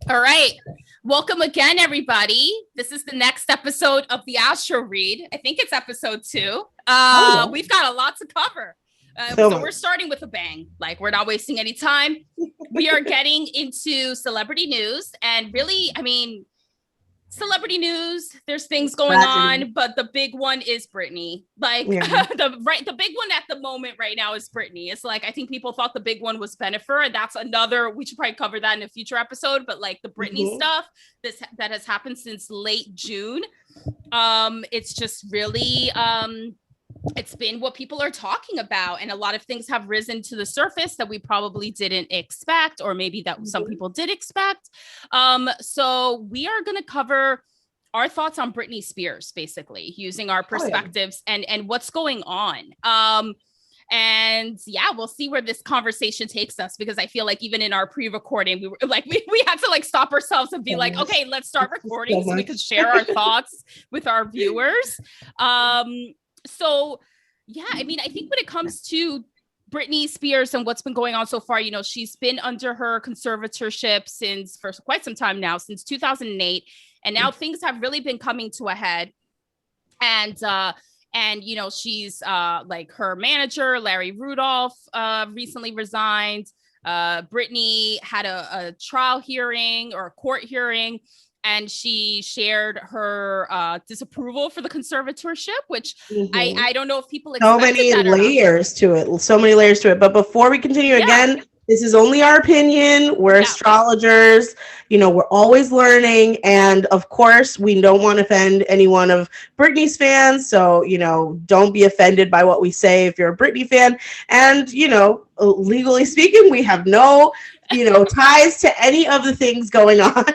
All right. Welcome again, everybody. This is the next episode of the Astro Read. I think it's episode 2. Oh yeah, We've got a lot to cover. so So much. we're starting with a bang. Like, we're not wasting any time. We are getting into celebrity news. And really, I mean, celebrity news, there's things going Tragedy. on, but the big one is Britney. Like Yeah. the big one at the moment right now is Britney. It's like I think people thought the big one was Bennifer, and that's another, we should probably cover that in a future episode, but like the Britney hmm stuff that has happened since late June. It's just really it's been what people are talking about, and a lot of things have risen to the surface that we probably didn't expect, or maybe that some people did expect. So we are going to cover our thoughts on Britiney Spears, basically using our Oh yeah. perspectives and what's going on. And yeah, we'll see where this conversation takes us, because I feel like even in our pre-recording, we were like, we had to like stop ourselves and be like, okay, let's start recording so we can share our thoughts with our viewers. So yeah, I mean, I think when it comes to Britiney Spears and what's been going on so far, you know, she's been under her conservatorship since for quite some time now, since 2008, and now things have really been coming to a head. And you know, she's like, her manager Larry Rudolph recently resigned. Britney had a trial hearing, or a court hearing, and she shared her disapproval for the conservatorship, which hmm I don't know if people So expected many that or not. layers to it. So many layers to it. But before we continue, Yeah, again, this is only our opinion. We're yeah, astrologers. We're always learning. And of course, we don't want to offend any one of Britney's fans. So, don't be offended by what we say if you're a Britney fan. And, legally speaking, we have no, ties to any of the things going on.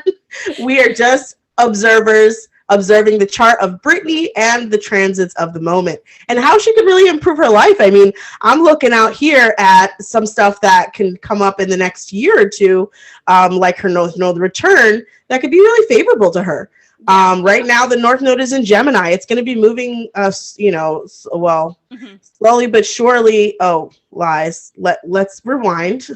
We are just observers observing the chart of Britney and the transits of the moment and how she could really improve her life. I mean, I'm looking out here at some stuff that can come up in the next year or two, like her North Node return, that could be really favorable to her. yeah. Right now, the North Node is in Gemini. It's going to be moving us, well, Mhm. slowly but surely. Oh, lies. Let's rewind.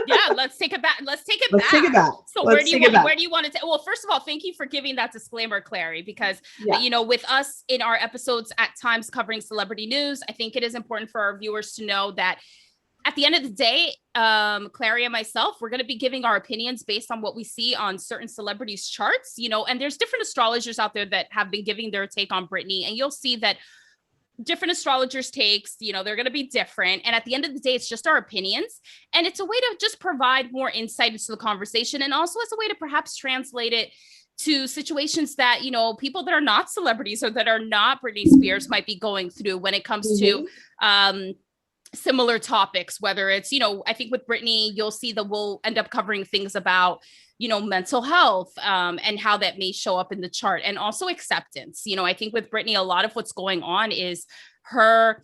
Yeah, let's take it back. Let's take it Let's take it back. back. So Let's take it back. where do you want to take? Well, first of all, thank you for giving that disclaimer, Clary, because Yeah. you know, with us in our episodes at times covering celebrity news, I think it is important for our viewers to know that at the end of the day, Clary and myself, we're going to be giving our opinions based on what we see on certain celebrities' charts, you know, and there's different astrologers out there that have been giving their take on Britney, and you'll see that different astrologers' takes, you know, they're going to be different. And at the end of the day, it's just our opinions. And it's a way to just provide more insight into the conversation, and also as a way to perhaps translate it to situations that, you know, people that are not celebrities or that are not Britney Spears might be going through when it comes to Mhm. similar topics, whether it's, you know, I think with Britney, you'll see that we'll end up covering things about, you know, mental health, and how that may show up in the chart, and also acceptance. You know, I think with Britney, a lot of what's going on is her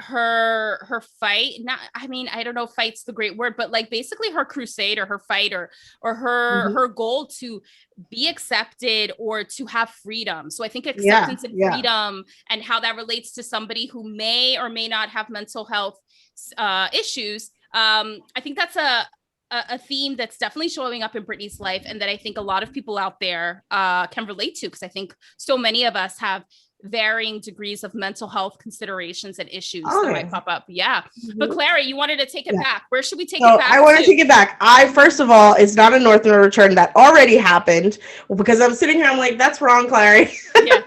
her fight, not, I mean, I don't know if fight's the great word, but like basically her crusade, or her fight, or Mhm. her goal to be accepted or to have freedom. So I think Yeah. acceptance and Yeah. freedom, and how that relates to somebody who may or may not have mental health issues. I think that's a theme that's definitely showing up in Britney's life, and that I think a lot of people out there can relate to, because I think so many of us have varying degrees of mental health considerations and issues Oh that yeah. might pop up. Yeah. But Mhm. Clary, you wanted to take it Yeah. back. Where should we take it So I back want to to? take it back. First of all, it's not a North Node return that already happened because I'm sitting here. I'm like, that's wrong, Clary. Yeah.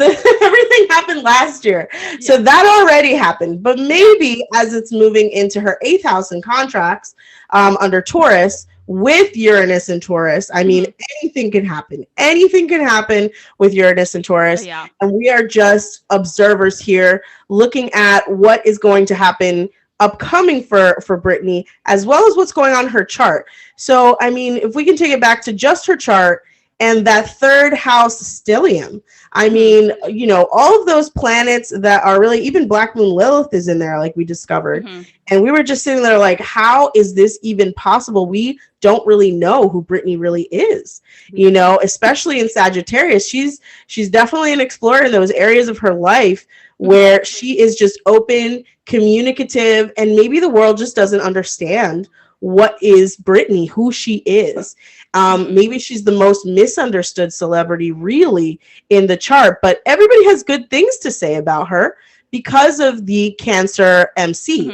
Everything happened last year. So Yeah. that already happened. But Yeah. maybe as it's moving into her eighth house in contracts under Taurus with Uranus and Taurus, I mean, Mhm. anything can happen. Anything can happen with Uranus and Taurus. Yeah. And we are just observers here looking at what is going to happen upcoming for Britney, as well as what's going on in her chart. So, I mean, if we can take it back to just her chart and that third house stellium, I Mhm. mean, all of those planets that are really, even Black Moon Lilith is in there, like we discovered. Mhm. And we were just sitting there like, how is this even possible? We don't really know who Britney really is, We don't. especially in Sagittarius. She's definitely an explorer in those areas of her life Mhm. where she is just open, communicative, and maybe the world just doesn't understand what is Britney, who she is. Maybe she's the most misunderstood celebrity really in the chart, but everybody has good things to say about her because of the Cancer MC.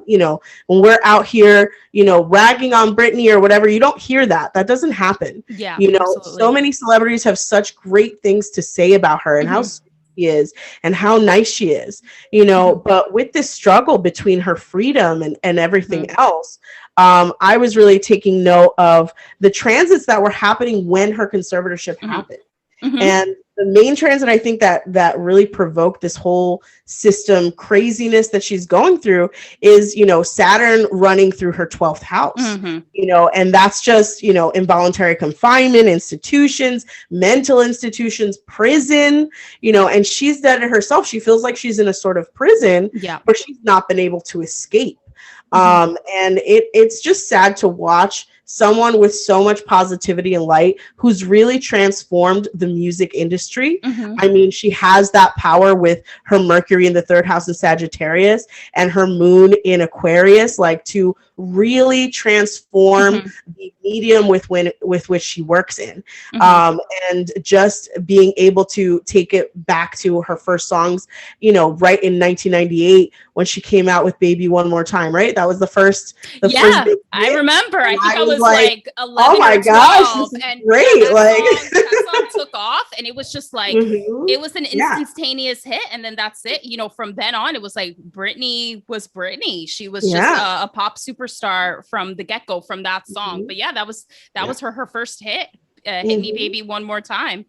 You know, when we're out here, you know, ragging on Britney or whatever, you don't hear that. That doesn't happen. Yeah, You know, absolutely. so many celebrities have such great things to say about her and how sweet she is and how nice she is, you know, but with this struggle between her freedom and everything else, I was really taking note of the transits that were happening when her conservatorship happened. And the main transit, I think that really provoked this whole system craziness that she's going through is, you know, Saturn running through her 12th house, you know, and that's just, you know, involuntary confinement, institutions, mental institutions, prison, you know, and she's done it herself. She feels like she's in a sort of prison where she's not been able to escape. And it's just sad to watch someone with so much positivity and light who's really transformed the music industry. I mean, she has that power with her Mercury in the 3rd house of Sagittarius and her moon in Aquarius, like to really transform the medium with which she works in. And just being able to take it back to her first songs, you know, right in 1998 when she came out with Baby One More Time, right? That was the first big I remember. I think I was like 11 oh my or 12, gosh, this is and great. that song took off, and it was just like it was an instantaneous hit, and then that's it. You know, from then on, it was like Britney was Britney. She was just a pop superstar from the get-go from that song. But yeah, that was her first hit. Hit Me Baby One More Time.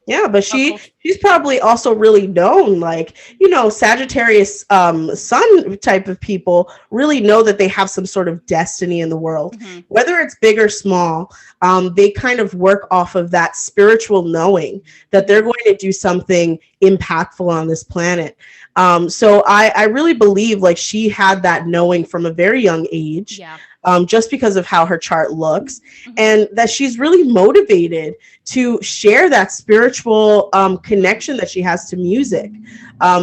Yeah, but she's probably also really known, like, you know, Sagittarius sun type of people really know that they have some sort of destiny in the world, whether it's big or small. They kind of work off of that spiritual knowing that they're going to do something impactful on this planet. So I really believe like she had that knowing from a very young age. Just because of how her chart looks, and that she's really motivated to share that spiritual connection that she has to music.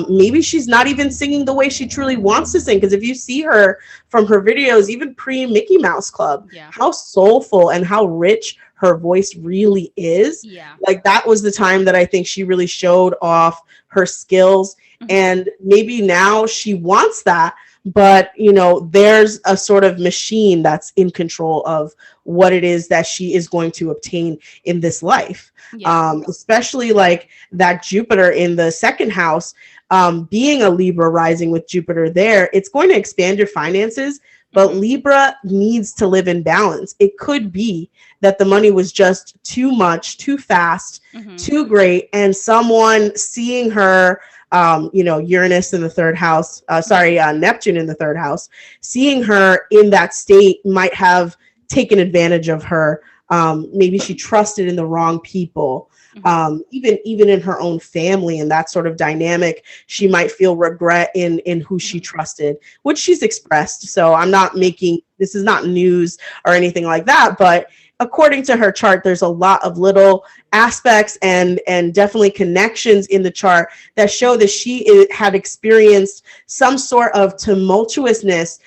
Maybe she's not even singing the way she truly wants to sing, because if you see her from her videos, even pre-Mickey Mouse Club, how soulful and how rich her voice really is. Like that was the time that I think she really showed off her skills. And maybe now she wants that, but you know, there's a sort of machine that's in control of what it is that she is going to obtain in this life. Especially like that Jupiter in the 2nd house, being a Libra rising with Jupiter there, it's going to expand your finances, but Libra needs to live in balance. It could be that the money was just too much, too fast, too great, and someone seeing her, you know, Uranus in the 3rd house, Neptune in the 3rd house, seeing her in that state might have taken advantage of her. Maybe she trusted in the wrong people. Even in her own family and that sort of dynamic, she might feel regret in who she trusted, which she's expressed. So I'm not making, this is not news or anything like that, but according to her chart, there's a lot of little aspects and definitely connections in the chart that show that she had experienced some sort of tumultuousness,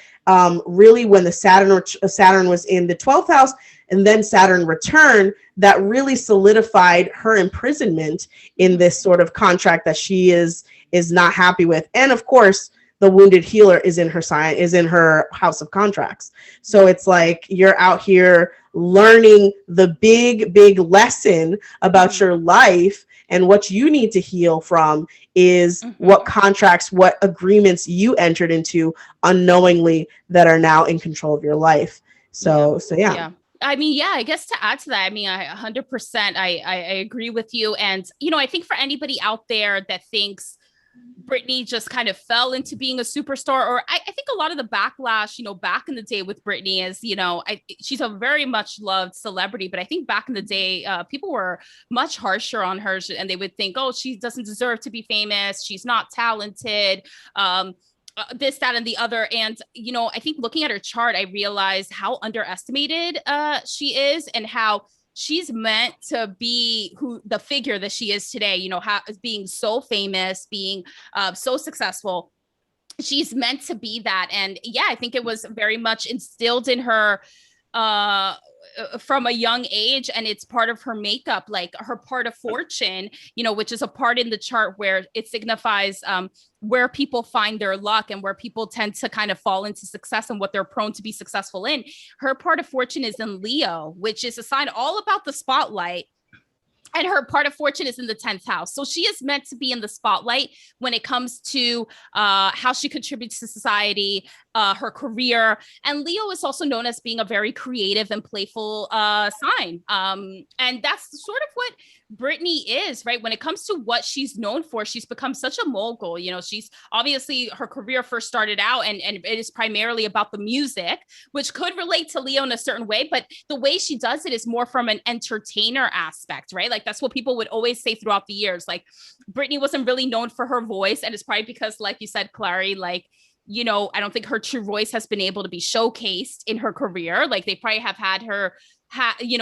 really when the Saturn was in the 12th house, and then Saturn returned, that really solidified her imprisonment in this sort of contract that she is not happy with. And of course, the wounded healer is in her sign, is in her house of contracts. So it's like you're out here learning the big lesson about your life, and what you need to heal from is what contracts, what agreements you entered into unknowingly that are now in control of your life. So yeah. I mean, yeah, I guess to add to that, I mean, I 100%, I agree with you. And, you know, I think for anybody out there that thinks Britney just kind of fell into being a superstar, or I think a lot of the backlash, you know, back in the day with Britney is, you know, she's a very much loved celebrity, but I think back in the day, people were much harsher on her, and they would think, oh, she doesn't deserve to be famous. She's not talented. This, that, and the other. And, you know, I think looking at her chart, I realized how underestimated she is, and how she's meant to be the figure that she is today, you know, being so famous, being so successful. she's meant to be that. And yeah, I think it was very much instilled in her from a young age, and it's part of her makeup, like her part of fortune, which is a part in the chart where it signifies where people find their luck and where people tend to kind of fall into success and what they're prone to be successful in. Her part of fortune is in Leo, which is a sign all about the spotlight. And her part of fortune is in the 10th house. So she is meant to be in the spotlight when it comes to how she contributes to society, her career. And Leo is also known as being a very creative and playful sign. And that's sort of what Britney is, right? When it comes to what she's known for, she's become such a mogul. She's obviously, her career first started out and it is primarily about the music, which could relate to Leo in a certain way, but the way she does it is more from an entertainer aspect, right? Like that's what people would always say throughout the years. Like Britney wasn't really known for her voice, and it's probably because, like you said, Clary, like, I don't think her true voice has been able to be showcased in her career. Like they probably have had her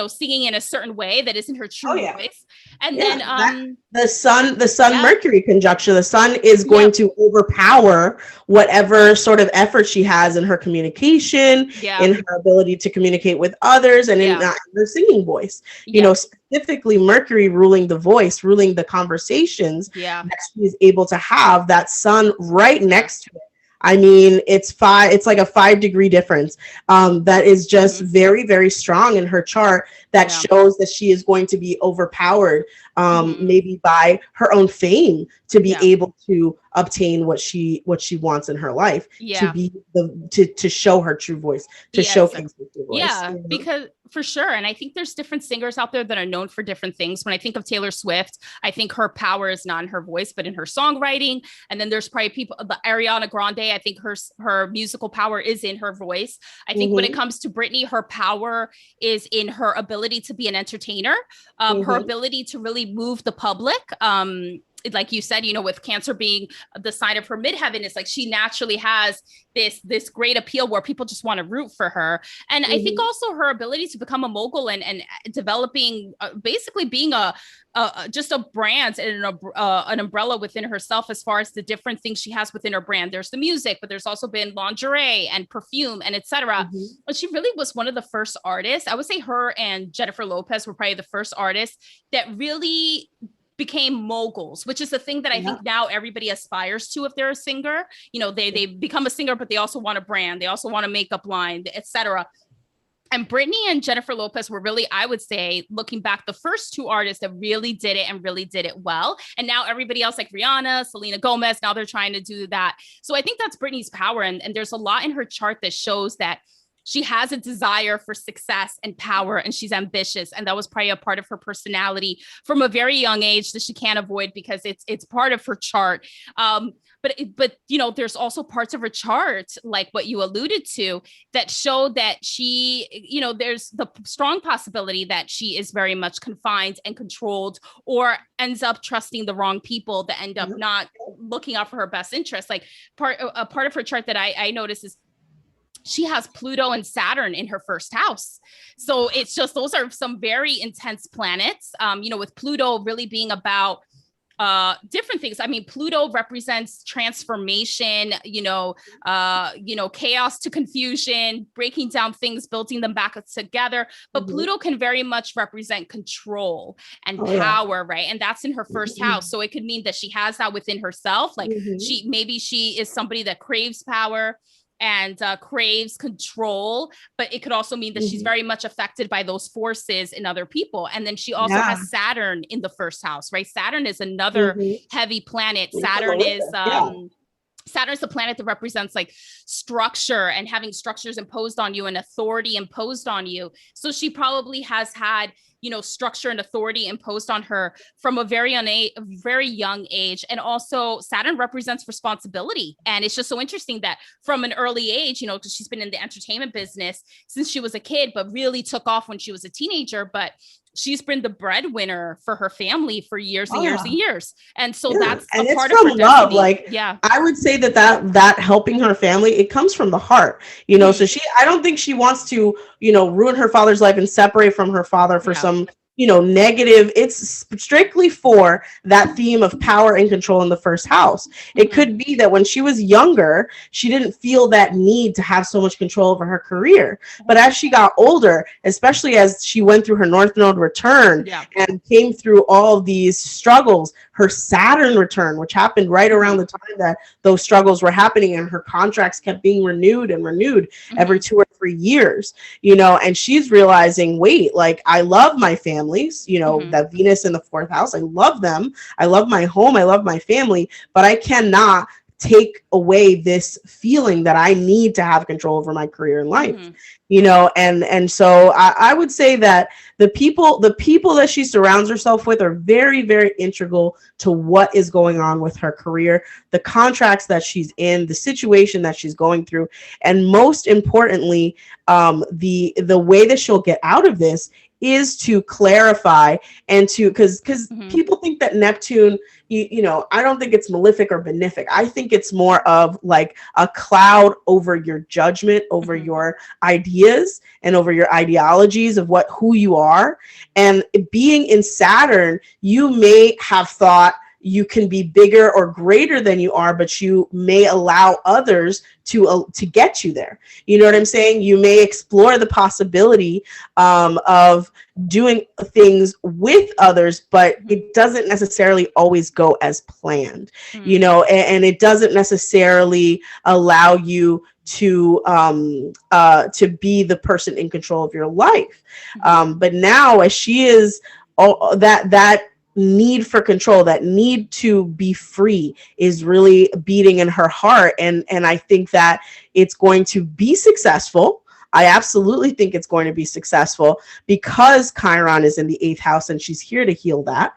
singing in a certain way that isn't her true voice. And then the sun Mercury conjunction, the sun is going to overpower whatever sort of effort she has in her communication, in her ability to communicate with others, and in her singing voice. Specifically Mercury ruling the voice, ruling the conversations that she's able to have, that sun right next to it. I mean, it's like a 5-degree difference that is just very, very strong in her chart, that shows that she is going to be overpowered maybe by her own fame to be able to obtain what she wants in her life, to be to show her true voice, to showcase her true voice. Because for sure. And I think there's different singers out there that are known for different things. When I think of Taylor Swift, I think her power is not in her voice, but in her songwriting. And then there's probably people, the Ariana Grande, I think her musical power is in her voice. I think when it comes to Britney, her power is in her ability to be an entertainer, her ability to really move the public. Like you said, with Cancer being the sign of her midheaven, it's like she naturally has this great appeal where people just want to root for her. And I think also her ability to become a mogul and developing, basically being just a brand and an umbrella within herself, as far as the different things she has within her brand. There's the music, but there's also been lingerie and perfume and etc. But she really was one of the first artists. I would say her and Jennifer Lopez were probably the first artists that really became moguls, which is the thing that I think now everybody aspires to if they're a singer. They become a singer, but they also want a brand. They also want a makeup line, etc. And Britney and Jennifer Lopez were really, I would say, looking back, the first two artists that really did it and really did it well. And now everybody else, like Rihanna, Selena Gomez, now they're trying to do that. So I think that's Britney's power. And there's a lot in her chart that shows that she has a desire for success and power, and she's ambitious. And that was probably a part of her personality from a very young age that she can't avoid because it's part of her chart. But there's also parts of her chart, like what you alluded to, that show that she, there's the strong possibility that she is very much confined and controlled, or ends up trusting the wrong people that end up not looking out for her best interest. Like a part of her chart that I noticed is she has Pluto and Saturn in her first house. So it's just, those are some very intense planets, with Pluto really being about different things. I mean, Pluto represents transformation, chaos to confusion, breaking down things, building them back together. But Pluto can very much represent control and power, right? And that's in her first house. So it could mean that she has that within herself. Like she is somebody that craves power and craves control, but it could also mean that she's very much affected by those forces in other people. And then she also has Saturn in the first house, right? Saturn is another heavy planet. Saturn is Saturn's the planet that represents like structure and having structures imposed on you and authority imposed on you. So she probably has had, structure and authority imposed on her from a very young age. And also Saturn represents responsibility. And it's just so interesting that from an early age, because she's been in the entertainment business since she was a kid, but really took off when she was a teenager. But she's been the breadwinner for her family for years and years and years. And so that's and a part it's of from her love. destiny. Like, I would say that helping her family, it comes from the heart, so I don't think she wants to, ruin her father's life and separate from her father for some negative. It's strictly for that theme of power and control in the first house. It could be that when she was younger, she didn't feel that need to have so much control over her career. But as she got older, especially as she went through her North Node return and came through all these struggles, her Saturn return, which happened right around the time that those struggles were happening, and her contracts kept being renewed and renewed every 2 or 3 years, and she's realizing, wait, like, I love my families, that Venus in the 4th house, I love them. I love my home. I love my family, but I cannot take away this feeling that I need to have control over my career in life. And so I would say that the people that she surrounds herself with are very, very integral to what is going on with her career, the contracts that she's in, the situation that she's going through, and most importantly, the way that she'll get out of this is to clarify and to, because people think that Neptune, I don't think it's malefic or benefic. I think it's more of like a cloud over your judgment, over your ideas and over your ideologies of who you are. And being in Saturn, you may have thought you can be bigger or greater than you are, but you may allow others to get you there. You know what I'm saying? You may explore the possibility of doing things with others, but it doesn't necessarily always go as planned, and it doesn't necessarily allow you to be the person in control of your life. But now, as she is that need for control, that need to be free is really beating in her heart. And I think that it's going to be successful. I absolutely think it's going to be successful because Chiron is in the 8th house and she's here to heal that.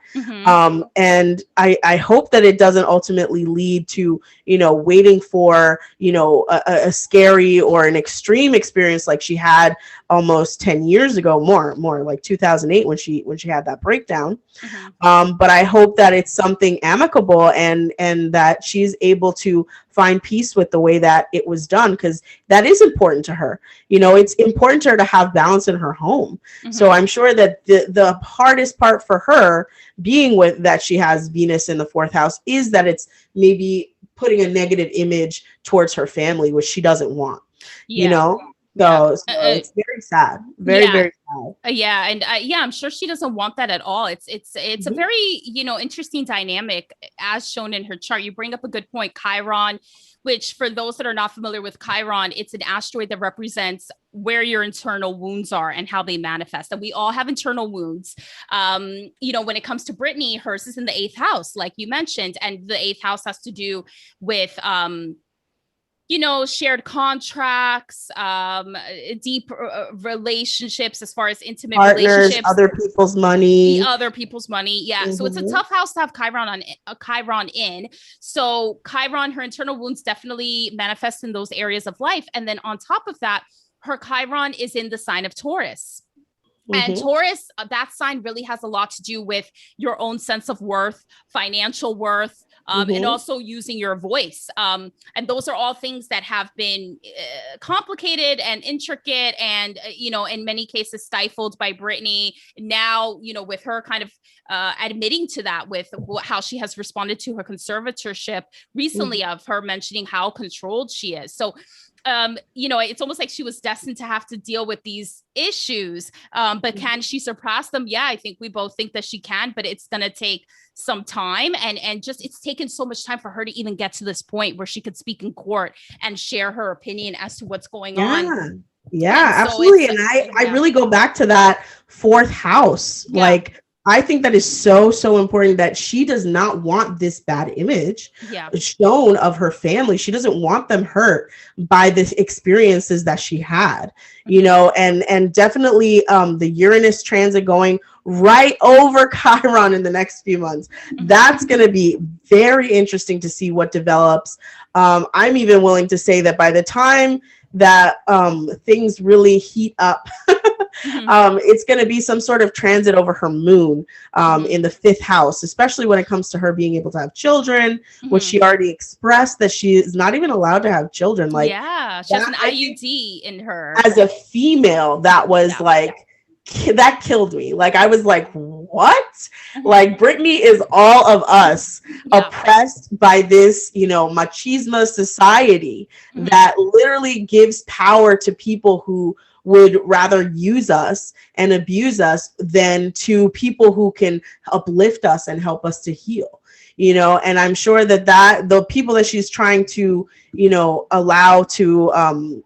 And I hope that it doesn't ultimately lead to, waiting for, a scary or an extreme experience like she had almost 10 years ago, more like 2008 when she had that breakdown. But I hope that it's something amicable and that she's able to find peace with the way that it was done, because that is important to her. It's important to her to have balance in her home. So I'm sure that the hardest part for her being with that she has Venus in the 4th house is that it's maybe putting a negative image towards her family, which she doesn't want, So it's very sad, very sad. And I'm sure she doesn't want that at all. It's a very, interesting dynamic as shown in her chart. You bring up a good point, Chiron, which for those that are not familiar with Chiron, it's an asteroid that represents where your internal wounds are and how they manifest. And we all have internal wounds. When it comes to Britney, hers is in the 8th house, like you mentioned, and the 8th house has to do with, shared contracts, deep relationships as far as intimate partners, relationships, other people's money. Yeah. So it's a tough house to have Chiron in. So Chiron, her internal wounds definitely manifest in those areas of life. And then on top of that, her Chiron is in the sign of Taurus. And Taurus, that sign really has a lot to do with your own sense of worth, financial worth, and also using your voice. And those are all things that have been complicated and intricate and, in many cases stifled by Britney. Now, with her kind of admitting to that with how she has responded to her conservatorship recently, of her mentioning how controlled she is. So, it's almost like she was destined to have to deal with these issues. But can she surpass them? Yeah, I think we both think that she can, but it's going to take some time. And just, it's taken so much time for her to even get to this point where she could speak in court and share her opinion as to what's going on. Yeah, absolutely. And I really go back to that 4th house. Like, I think that is so, so important that she does not want this bad image shown of her family. She doesn't want them hurt by the experiences that she had, and definitely the Uranus transit going right over Chiron in the next few months. That's going to be very interesting to see what develops. I'm even willing to say that by the time that things really heat up, it's going to be some sort of transit over her moon in the 5th house, especially when it comes to her being able to have children, which she already expressed that she is not even allowed to have children. Like, she has an IUD in her. As a female, that was like that killed me. Like, I was like, what? Mhm. Like, Britney is all of us Yeah. oppressed by this, you know, machismo society Mhm. that literally gives power to people who would rather use us and abuse us than to people who can uplift us and help us to heal. You know, and I'm sure that the people that she's trying to, you know, allow to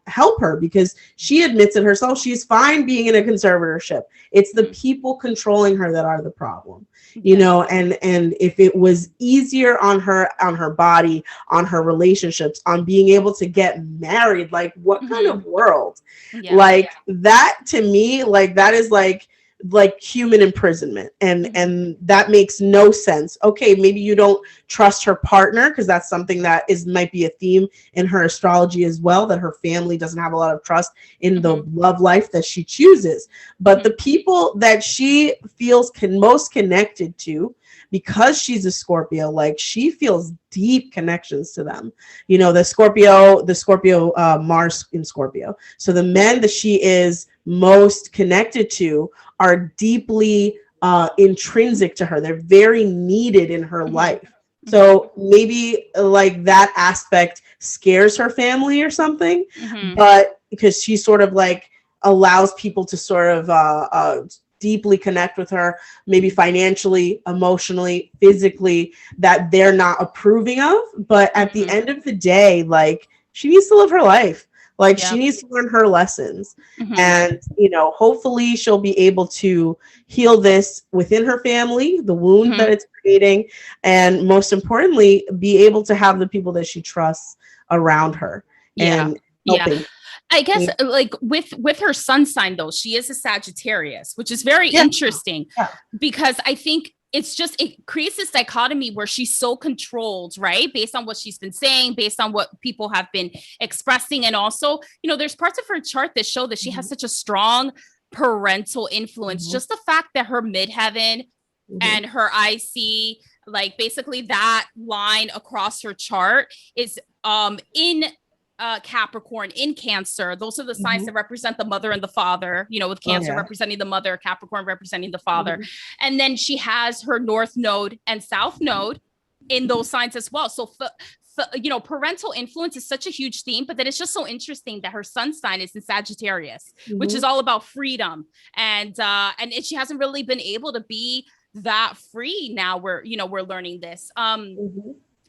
help her, because she admits it herself, she's fine being in a conservatorship. It's the people controlling her that are the problem, you Yeah. know. And if it was easier on her body, on her relationships, on being able to get married, like, what kind of world? Yeah. Like, that to me, like, that is like human imprisonment, and that makes no sense. Okay, maybe you don't trust her partner, because that's something that is might be a theme in her astrology as well, that her family doesn't have a lot of trust in the love life that she chooses. But the people that she feels most connected to, because she's a Scorpio, like, she feels deep connections to them. You know, the Scorpio Mars in Scorpio, so the men that she is most connected to are deeply intrinsic to her. They're very needed in her life. So maybe like that aspect scares her family or something, but because she sort of like allows people to sort of deeply connect with her, maybe financially, emotionally, physically, that they're not approving of. But at the end of the day, like, she needs to live her life. Like, she needs to learn her lessons. And, you know, hopefully she'll be able to heal this within her family, the wound that it's creating, and most importantly, be able to have the people that she trusts around her and helping. I guess like with her sun sign though, she is a Sagittarius, which is very interesting because I think it creates this dichotomy where she's so controlled, right? Based on what she's been saying, based on what people have been expressing. And also, you know, there's parts of her chart that show that she has such a strong parental influence. Just the fact that her midheaven and her IC, like basically that line across her chart is in Capricorn, in Cancer. Those are the signs that represent the mother and the father, you know, with Cancer representing the mother, Capricorn representing the father. And then she has her North Node and South Node in those signs as well. So, you know, parental influence is such a huge theme, but then it's just so interesting that her sun sign is in Sagittarius, which is all about freedom. And she hasn't really been able to be that free now. We're learning this.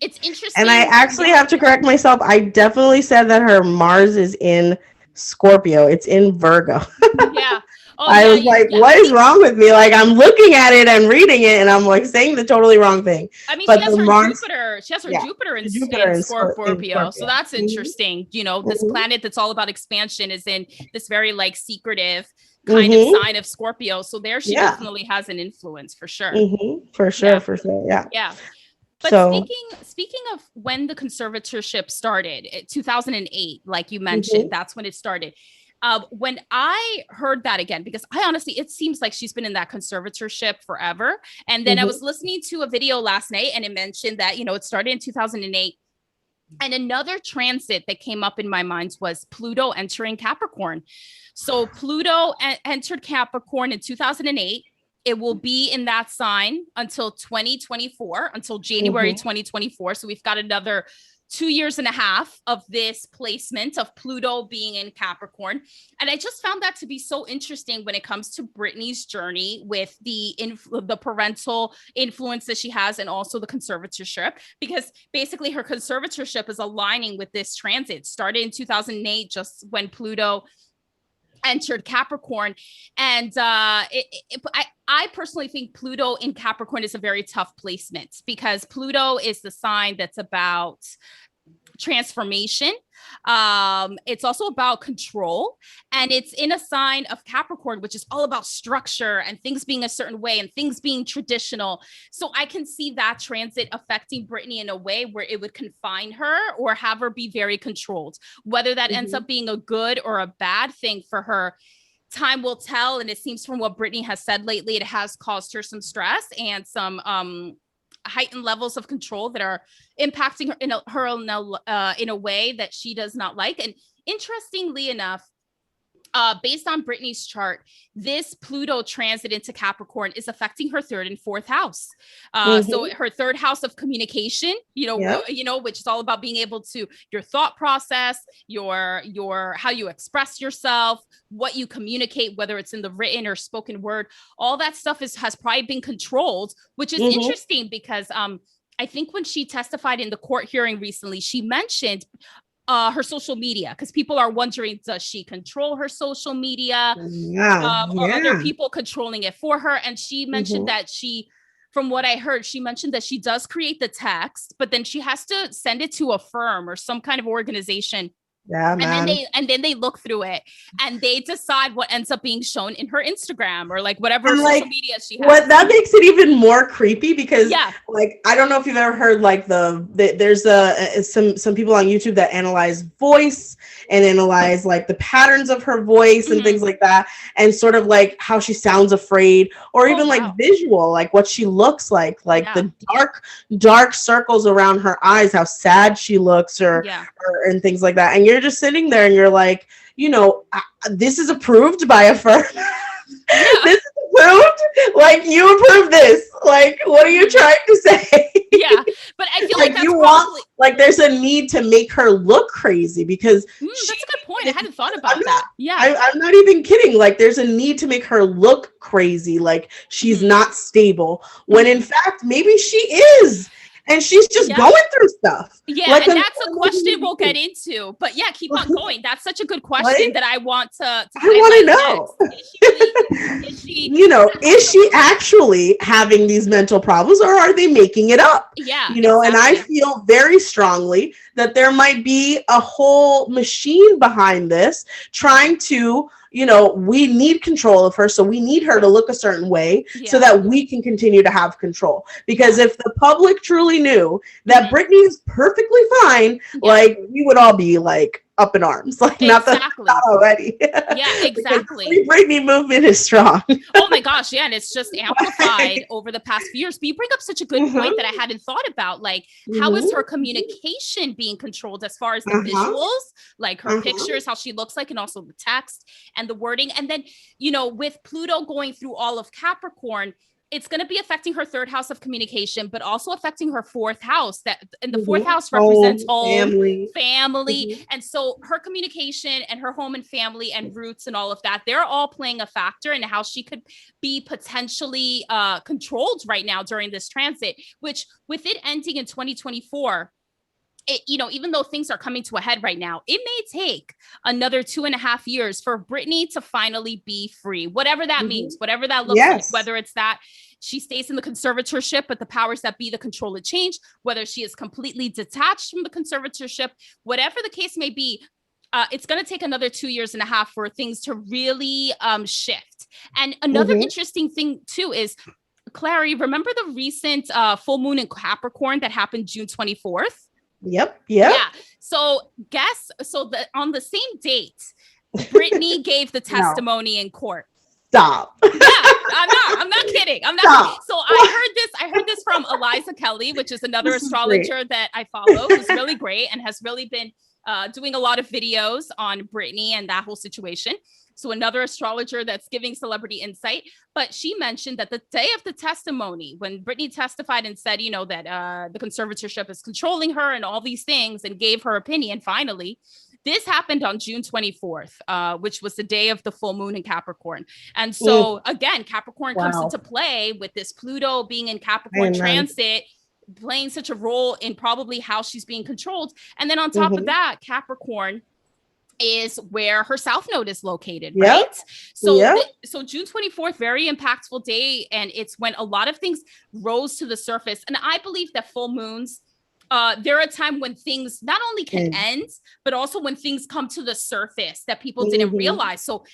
It's interesting. And I actually have to correct myself. I definitely said that her Mars is in Scorpio. It's in Virgo. Yeah. Oh, I was like, what is wrong with me? Like, I'm looking at it and reading it, and I'm like saying the totally wrong thing. I mean, but she has her Jupiter. She has her Jupiter in Scorpio. So that's interesting. You know, this planet that's all about expansion is in this very like secretive kind of sign of Scorpio. So there she definitely has an influence for sure. For sure. Yeah. Yeah. But speaking of when the conservatorship started, 2008, like you mentioned, that's when it started. When I heard that again, because I honestly, it seems like she's been in that conservatorship forever. And then I was listening to a video last night and it mentioned that, you know, it started in 2008. And another transit that came up in my mind was Pluto entering Capricorn. So Pluto entered Capricorn in 2008. It will be in that sign until 2024, until January 2024. So we've got another 2.5 years of this placement of Pluto being in Capricorn. And I just found that to be so interesting when it comes to Britney's journey with the parental influence that she has and also the conservatorship, because basically her conservatorship is aligning with this transit. Started in 2008, just when Pluto entered Capricorn. And I personally think Pluto in Capricorn is a very tough placement because Pluto is the sign that's about transformation. It's also about control, and it's in a sign of Capricorn, which is all about structure and things being a certain way and things being traditional. So I can see that transit affecting Britney in a way where it would confine her or have her be very controlled. Whether that ends up being a good or a bad thing for her, time will tell. And it seems from what Britney has said lately, it has caused her some stress and some heightened levels of control that are impacting her in a way that she does not like. And interestingly enough, based on Brittany's chart, this Pluto transit into Capricorn is affecting her third and fourth house. So her third house of communication, which is all about being able to your thought process, your how you express yourself, what you communicate, whether it's in the written or spoken word, all that stuff has probably been controlled, which is interesting because I think when she testified in the court hearing recently, she mentioned her social media, because people are wondering, does she control her social media? Or are there people controlling it for her? And she mentioned that from what I heard, she mentioned that she does create the text, but then she has to send it to a firm or some kind of organization. Yeah, man. And then they look through it and they decide what ends up being shown in her Instagram or like whatever and social media she has. What that makes it even more creepy because like I don't know if you've ever heard like there's some people on YouTube that analyze voice and analyze like the patterns of her voice and things like that, and sort of like how she sounds afraid, or even like visual, like what she looks like the dark circles around her eyes, how sad she looks, or and things like that. And you're just sitting there and you're like, this is approved by a firm. This is approved? Like, you approve this. Like, what are you trying to say? But I feel like that's want, like, there's a need to make her look crazy because that's a good point. I hadn't thought about that. I'm not even kidding. Like, there's a need to make her look crazy, like she's not stable, when in fact maybe she is. And she's just going through stuff. Like, and that's a question we'll get into. But keep on going. That's such a good question that I want to I want to know. Is she actually having these mental problems, or are they making it up? And I feel very strongly that there might be a whole machine behind this trying to, we need control of her. So we need her to look a certain way so that we can continue to have control. Because if the public truly knew that Britney is perfectly fine, like, we would all be like up in arms. Like, not already. Exactly. The Britney movement is strong. Oh my gosh. Yeah. And it's just amplified over the past few years. But you bring up such a good point that I hadn't thought about. Like, how is her communication being controlled as far as the visuals, like her pictures, how she looks like, and also the text and the wording. And then, with Pluto going through all of Capricorn, it's going to be affecting her third house of communication, but also affecting her fourth house. And the fourth house represents home, family. And so her communication and her home and family and roots and all of that, they're all playing a factor in how she could be potentially controlled right now during this transit, which with it ending in 2024, even though things are coming to a head right now, it may take another 2.5 years for Britney to finally be free, whatever that means, whatever that looks like, whether it's that she stays in the conservatorship, but the powers that be, the control it change, whether she is completely detached from the conservatorship, whatever the case may be. It's going to take another 2.5 years for things to really shift. And another interesting thing too is, Clary, remember the recent full moon in Capricorn that happened June 24th? Yep. So on the same date, Britney gave the testimony in court. Stop. I'm not kidding. I'm not kidding. So I heard this from Eliza Kelly, which is another astrologer that I follow, who's really great and has really been doing a lot of videos on Britney and that whole situation. So another astrologer that's giving celebrity insight. But she mentioned that the day of the testimony, when Britney testified and said, that the conservatorship is controlling her and all these things, and gave her opinion, finally, this happened on June 24th, which was the day of the full moon in Capricorn. And so again, Capricorn comes into play with this Pluto being in Capricorn transit, playing such a role in probably how she's being controlled. And then on top of that, Capricorn is where her south node is located, right? So June 24th, very impactful day, and it's when a lot of things rose to the surface. And I believe that full moons, they're a time when things not only can end, but also when things come to the surface that people didn't realize. So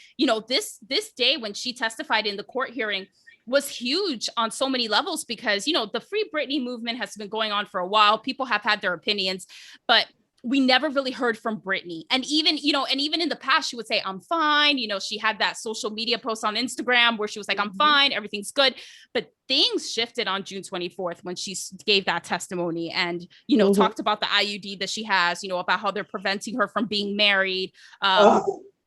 this day when she testified in the court hearing was huge on so many levels, because the Free Britney movement has been going on for a while. People have had their opinions, but we never really heard from Britney. And even in the past, she would say, I'm fine. She had that social media post on Instagram where she was like, I'm fine, everything's good. But things shifted on June 24th when she gave that testimony and, talked about the IUD that she has, about how they're preventing her from being married.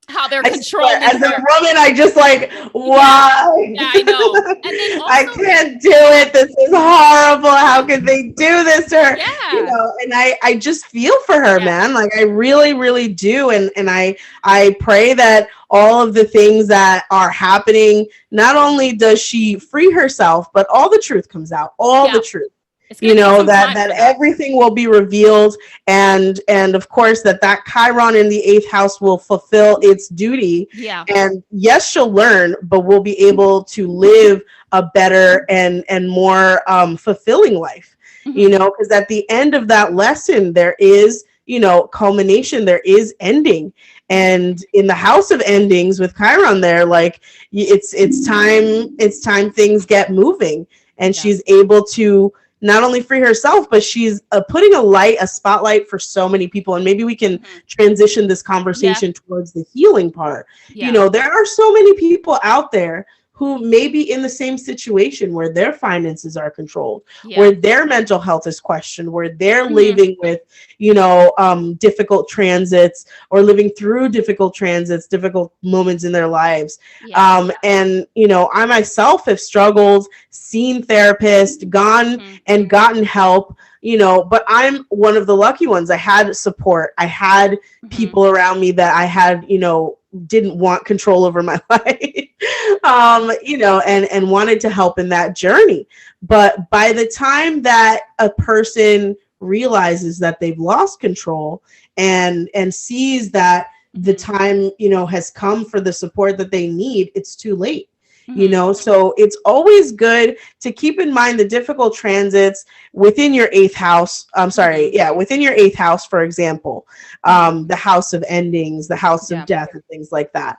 how they're I swear, controlling as a her. woman, I just like, Yeah, why? yeah, I know. And then I also, can't do it. This is horrible. How could they do this to her? You yeah, know, and I just feel for her, yeah, man. Like I really, really do. And I pray that all of the things that are happening, not only does she free herself, but all the truth comes out, all the yeah. truth. It's You gonna take know, some that time that for that. everything will be revealed, and of course that Chiron in the eighth house will fulfill its duty. Yeah. And yes, she'll learn, but we'll be able to live a better and more fulfilling life. You Hmm. know, because at the end of that lesson, there is, you know, culmination. There is ending, and in the house of endings with Chiron, there, like it's time things get moving, and Yeah. she's able to not only free herself, but she's putting a spotlight for so many people. And maybe we can Hmm. transition this Yeah. conversation towards the healing part. You Yeah. know, there are so many people out there who may be in the same situation where their finances are controlled, where Yeah. their mental health is questioned, where they're Hmm. living with, you know, difficult transits, or living through difficult transits, difficult moments in their lives. Yeah. And, you know, I myself have struggled, seen therapists, gone Hmm. and gotten help, you know, but I'm one of the lucky ones. I had support. I had Hmm. people around me that I had, you know, didn't want control over my life, you know, and wanted to help in that journey. But by the time that a person realizes that they've lost control, and sees that the Hmm. time, you know, has come for the support that they need, it's too late. You Hmm. know, so it's always good to keep in mind the difficult transits within your eighth house. I'm sorry, Hmm. yeah, within your eighth house, for example, Hmm. the house of endings, the house of Yeah. death, and things like that.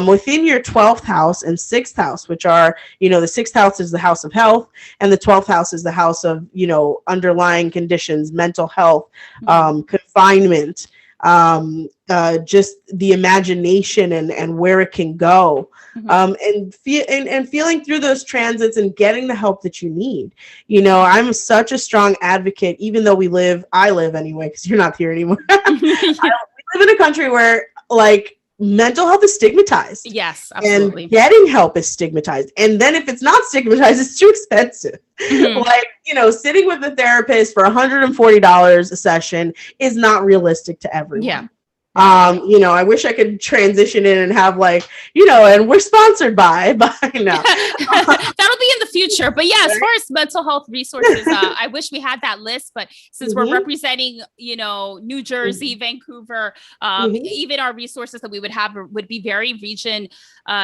Within your 12th house and sixth house, which are, you know, the sixth house is the house of health, and the 12th house is the house of, you know, underlying conditions, mental health, Hmm. confinement, just the imagination and where it can go, Hmm. and feeling through those transits and getting the help that you need. You know, I'm such a strong advocate, even though I live anyway, because you're not here anymore. Yeah. We live in a country where, like, mental health is stigmatized, Yes, and absolutely. getting help is stigmatized. And then if it's not stigmatized, it's too expensive. Hmm. Like, you know, sitting with a therapist for $140 a session is not realistic to Yeah. everyone. Yeah. You know, I wish I could transition in and have, like, you know, and we're sponsored by no. That'll be in the future. But yeah, as Right? far as mental health resources, I wish we had that list. But since we're Mm-hmm, representing, you know, New Jersey, Vancouver, mm-hmm, even our resources that we would have would be very region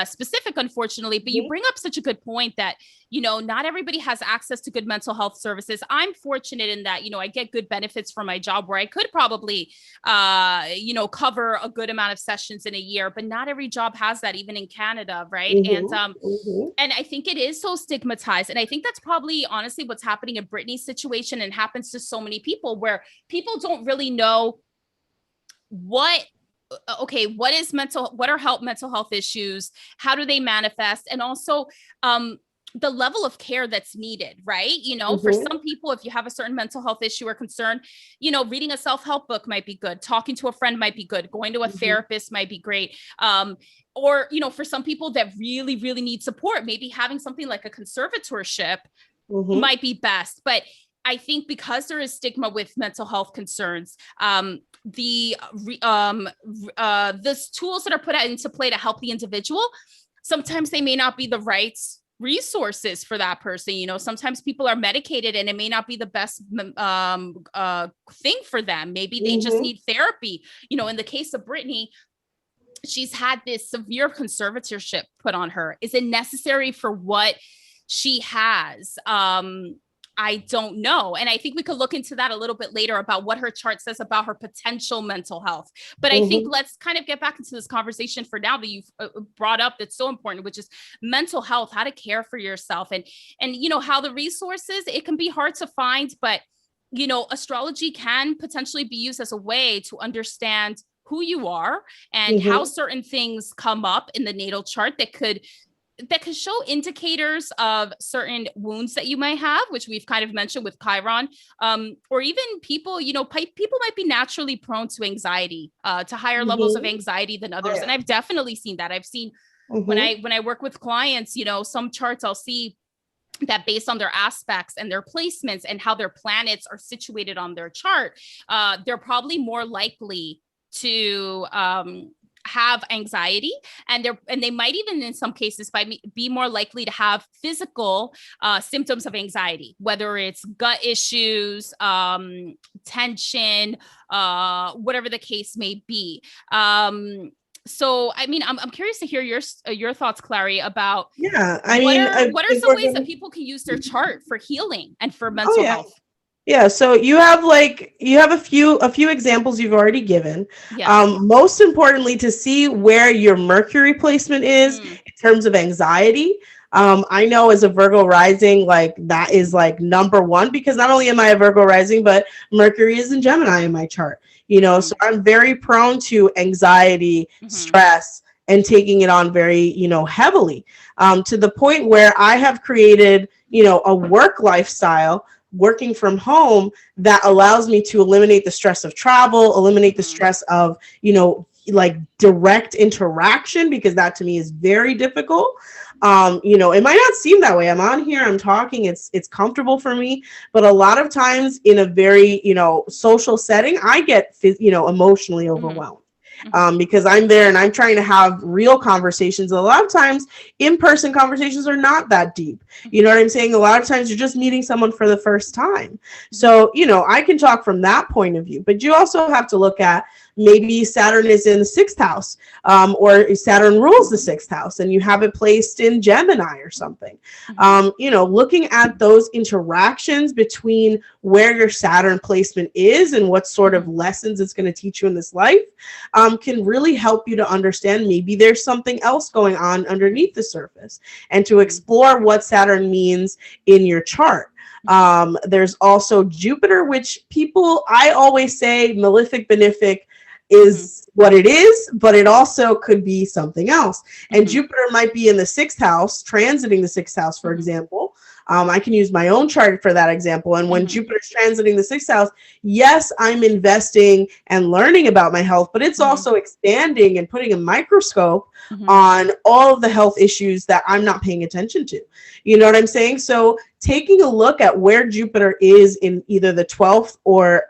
specific, unfortunately. But you mm-hmm, bring up such a good point that, you know, not everybody has access to good mental health services. I'm fortunate in that, you know, I get good benefits from my job where I could probably, you know, cover a good amount of sessions in a year, but not every job has that, even in Canada, right? mm-hmm, mm-hmm, And I think it is so stigmatized. And I think that's probably honestly what's happening in Britney's situation and happens to so many people, where people don't really know what okay, what are mental health issues, how do they manifest, and also the level of care that's needed, right? You know, for mm-hmm, some people, if you have a certain mental health issue or concern, you know, reading a self-help book might be good, talking to a friend might be good, going to a mm-hmm, therapist might be great. Or, you know, for some people that really, really need support, maybe having something like a conservatorship mm-hmm, might be best. But I think because there is stigma with mental health concerns, the tools that are put into play to help the individual, sometimes they may not be the right resources for that person. You know, sometimes people are medicated and it may not be the best thing for them. Maybe they just mm-hmm. need therapy. You know, in the case of Britney, she's had this severe conservatorship put on her. Is it necessary for what she has? I don't know. And I think we could look into that a little bit later about what her chart says about her potential mental health. But I think Mm-hmm. let's kind of get back into this conversation for now that you've brought up that's so important, which is mental health, how to care for yourself, and you know, how the resources, it can be hard to find, but you know, astrology can potentially be used as a way to understand who you are and how Mm-hmm. certain things come up in the natal chart that could that can show indicators of certain wounds that you might have, which we've kind of mentioned with Chiron, or even people, people might be naturally prone to anxiety, to higher levels of anxiety than others. And I've definitely seen that. I've seen when I work with clients, some charts I'll see that based on their aspects and their placements and how their planets are situated on their chart, they're probably more likely to have anxiety, and they might even in some cases be more likely to have physical symptoms of anxiety, whether it's gut issues, tension, whatever the case may be. So, I mean, I'm curious to hear your thoughts, Clary, about what are some ways that people can use their chart for healing and for mental health? Yeah, so you have a few examples you've already given. Most importantly, to see where your Mercury placement is in terms of anxiety. I know as a Virgo rising, that is number one, because not only am I a Virgo rising, but Mercury is in Gemini in my chart. So I'm very prone to anxiety, stress, and taking it on very, heavily, to the point where I have created, a work lifestyle, working from home, that allows me to eliminate the stress of travel, eliminate the stress of, direct interaction, because that to me is very difficult. It might not seem that way. I'm on here, I'm talking, it's comfortable for me, but a lot of times in a very, social setting, I get, emotionally overwhelmed. Because I'm there and I'm trying to have real conversations. A lot of times in-person conversations are not that deep. You know what I'm saying? A lot of times you're just meeting someone for the first time. So, I can talk from that point of view, but you also have to look at maybe Saturn is in the 6th house, or Saturn rules the 6th house and you have it placed in Gemini or something. Looking at those interactions between where your Saturn placement is and what sort of lessons it's going to teach you in this life, can really help you to understand maybe there's something else going on underneath the surface, and to explore what Saturn means in your chart. There's also Jupiter, which I always say malefic, benefic is what it is, but it also could be something else. And Jupiter might be in the 6th house, transiting the 6th house, for example. I can use my own chart for that example. And when Jupiter's transiting the 6th house, yes, I'm investing and learning about my health, but it's also expanding and putting a microscope on all of the health issues that I'm not paying attention to. You know what I'm saying? So taking a look at where Jupiter is in either the 12th or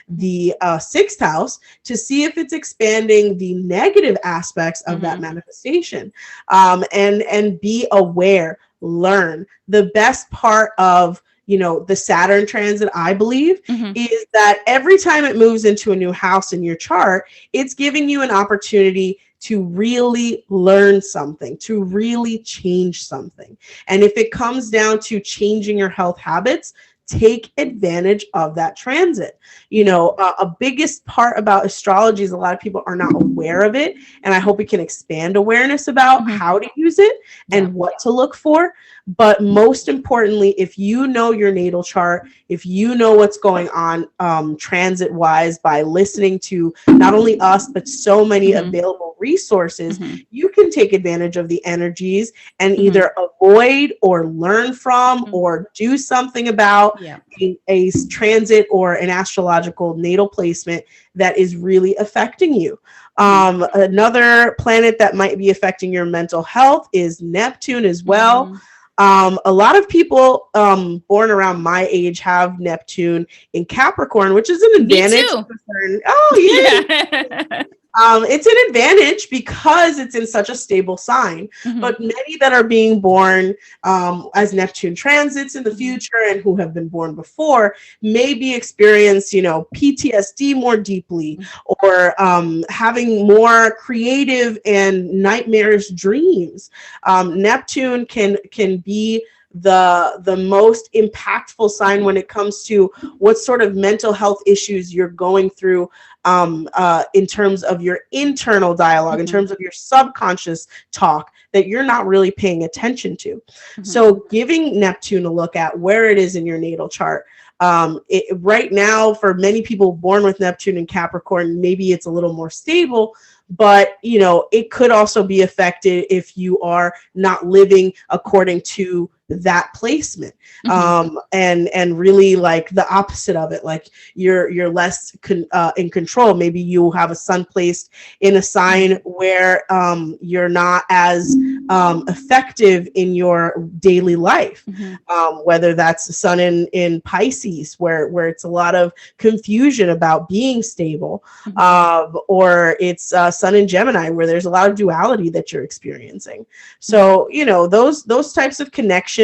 the 6th house, to see if it's expanding the negative aspects of that manifestation, and be aware. Learn. The best part of the Saturn transit, I believe, is that every time it moves into a new house in your chart, it's giving you an opportunity to really learn something, to really change something. And if it comes down to changing your health habits, take advantage of that transit. A biggest part about astrology is a lot of people are not aware of it. And I hope we can expand awareness about how to use it and what to look for. But most importantly, if you know your natal chart, if you know what's going on transit wise by listening to not only us, but so many available resources, you can take advantage of the energies and either avoid or learn from or do something about a transit or an astrological natal placement that is really affecting you. Another planet that might be affecting your mental health is Neptune as well. A lot of people born around my age have Neptune in Capricorn, which is an advantage. Oh, yeah. It's an advantage because it's in such a stable sign. But many that are being born as Neptune transits in the future and who have been born before maybe experience, PTSD more deeply, or having more creative and nightmarish dreams. Neptune can be the most impactful sign when it comes to what sort of mental health issues you're going through, in terms of your internal dialogue, in terms of your subconscious talk that you're not really paying attention to. So giving Neptune a look at where it is in your natal chart, Right now, for many people born with Neptune and Capricorn, maybe it's a little more stable, but it could also be affected if you are not living according to that placement. And really like the opposite of it, like you're less in control. Maybe you have a sun placed in a sign where you're not as effective in your daily life, whether that's the sun in Pisces, where it's a lot of confusion about being stable, or it's sun in Gemini, where there's a lot of duality that you're experiencing. So those types of connections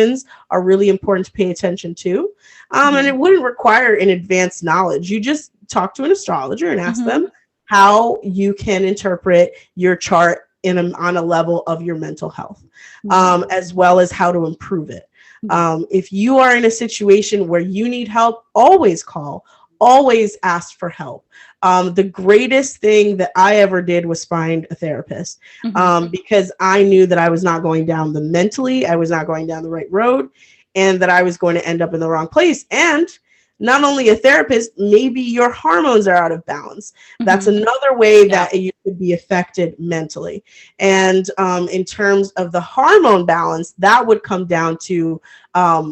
are really important to pay attention to, and it wouldn't require an advanced knowledge. You just talk to an astrologer and ask them how you can interpret your chart on a level of your mental health, as well as how to improve it. If you are in a situation where you need help, always call, always ask for help. The greatest thing that I ever did was find a therapist, because I knew that I was not going down I was not going down the right road, and that I was going to end up in the wrong place. And not only a therapist, maybe your hormones are out of balance. That's another way that you could be affected mentally. And in terms of the hormone balance, that would come down to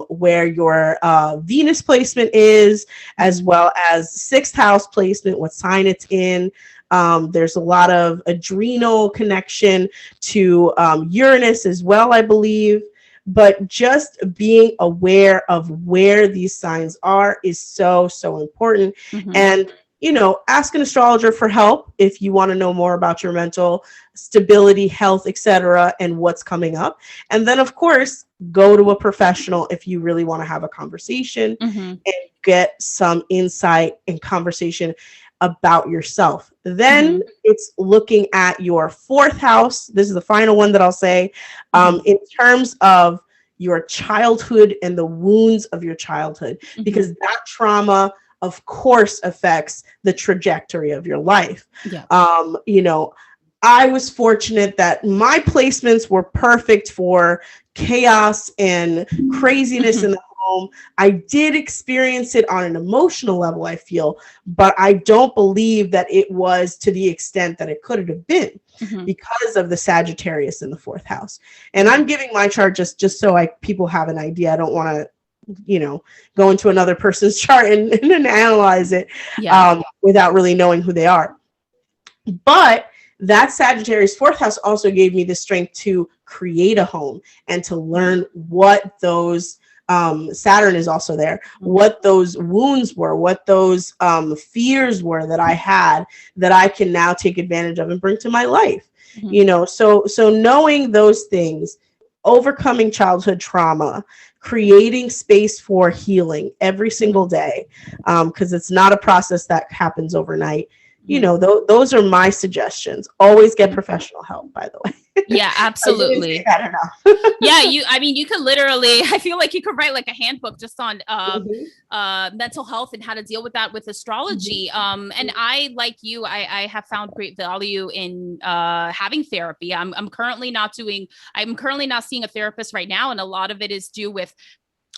where your Venus placement is, as well as sixth house placement, what sign it's in. There's a lot of adrenal connection to Uranus as well, I believe. But just being aware of where these signs are is so, so important. And, ask an astrologer for help if you want to know more about your mental stability, health, etc., and what's coming up. And then, of course, go to a professional if you really want to have a conversation and get some insight and conversation about yourself. Then it's looking at your fourth house. This is the final one that I'll say, in terms of your childhood and the wounds of your childhood, because that trauma, of course, affects the trajectory of your life. I was fortunate that my placements were perfect for chaos and craziness in the home. I did experience it on an emotional level, I feel, but I don't believe that it was to the extent that it could have been because of the Sagittarius in the fourth house. And I'm giving my chart just so people have an idea. I don't want to go into another person's chart and analyze it without really knowing who they are. But that Sagittarius fourth house also gave me the strength to create a home and to learn what those Saturn is also there, what those wounds were, what those fears were that I had that I can now take advantage of and bring to my life. So knowing those things, overcoming childhood trauma, creating space for healing every single day, because it's not a process that happens overnight. Those are my suggestions. Always get professional help, by the way. Yeah, absolutely. I don't know. Yeah, you could literally, I feel like you could write like a handbook just on mental health and how to deal with that with astrology. And I, like you, I have found great value in having therapy. I'm currently not seeing a therapist right now. And a lot of it is due with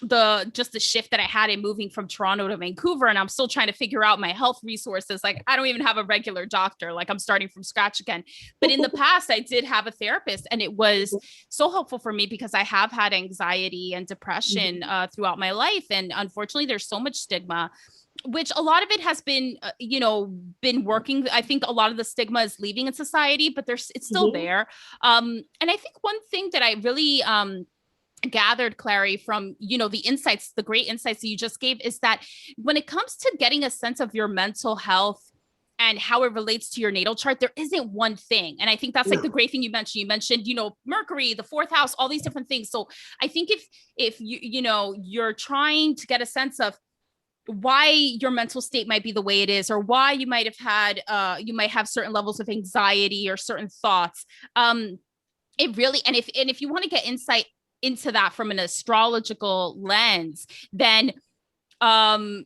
the shift that I had in moving from Toronto to Vancouver, and I'm still trying to figure out my health resources. Like, I don't even have a regular doctor. Like, I'm starting from scratch again. But in the past, I did have a therapist, and it was so helpful for me because I have had anxiety and depression throughout my life. And unfortunately, there's so much stigma, which a lot of it has been, been working. I think a lot of the stigma is leaving in society, but it's still there. And I think one thing that I really, gathered, Clary, from the great insights that you just gave, is that when it comes to getting a sense of your mental health and how it relates to your natal chart, there isn't one thing. And I think that's like the great thing you mentioned, Mercury, the fourth house, all these different things. So I think if you're trying to get a sense of why your mental state might be the way it is, or why you might have had you might have certain levels of anxiety or certain thoughts, it really, and if you want to get insight into that from an astrological lens, then getting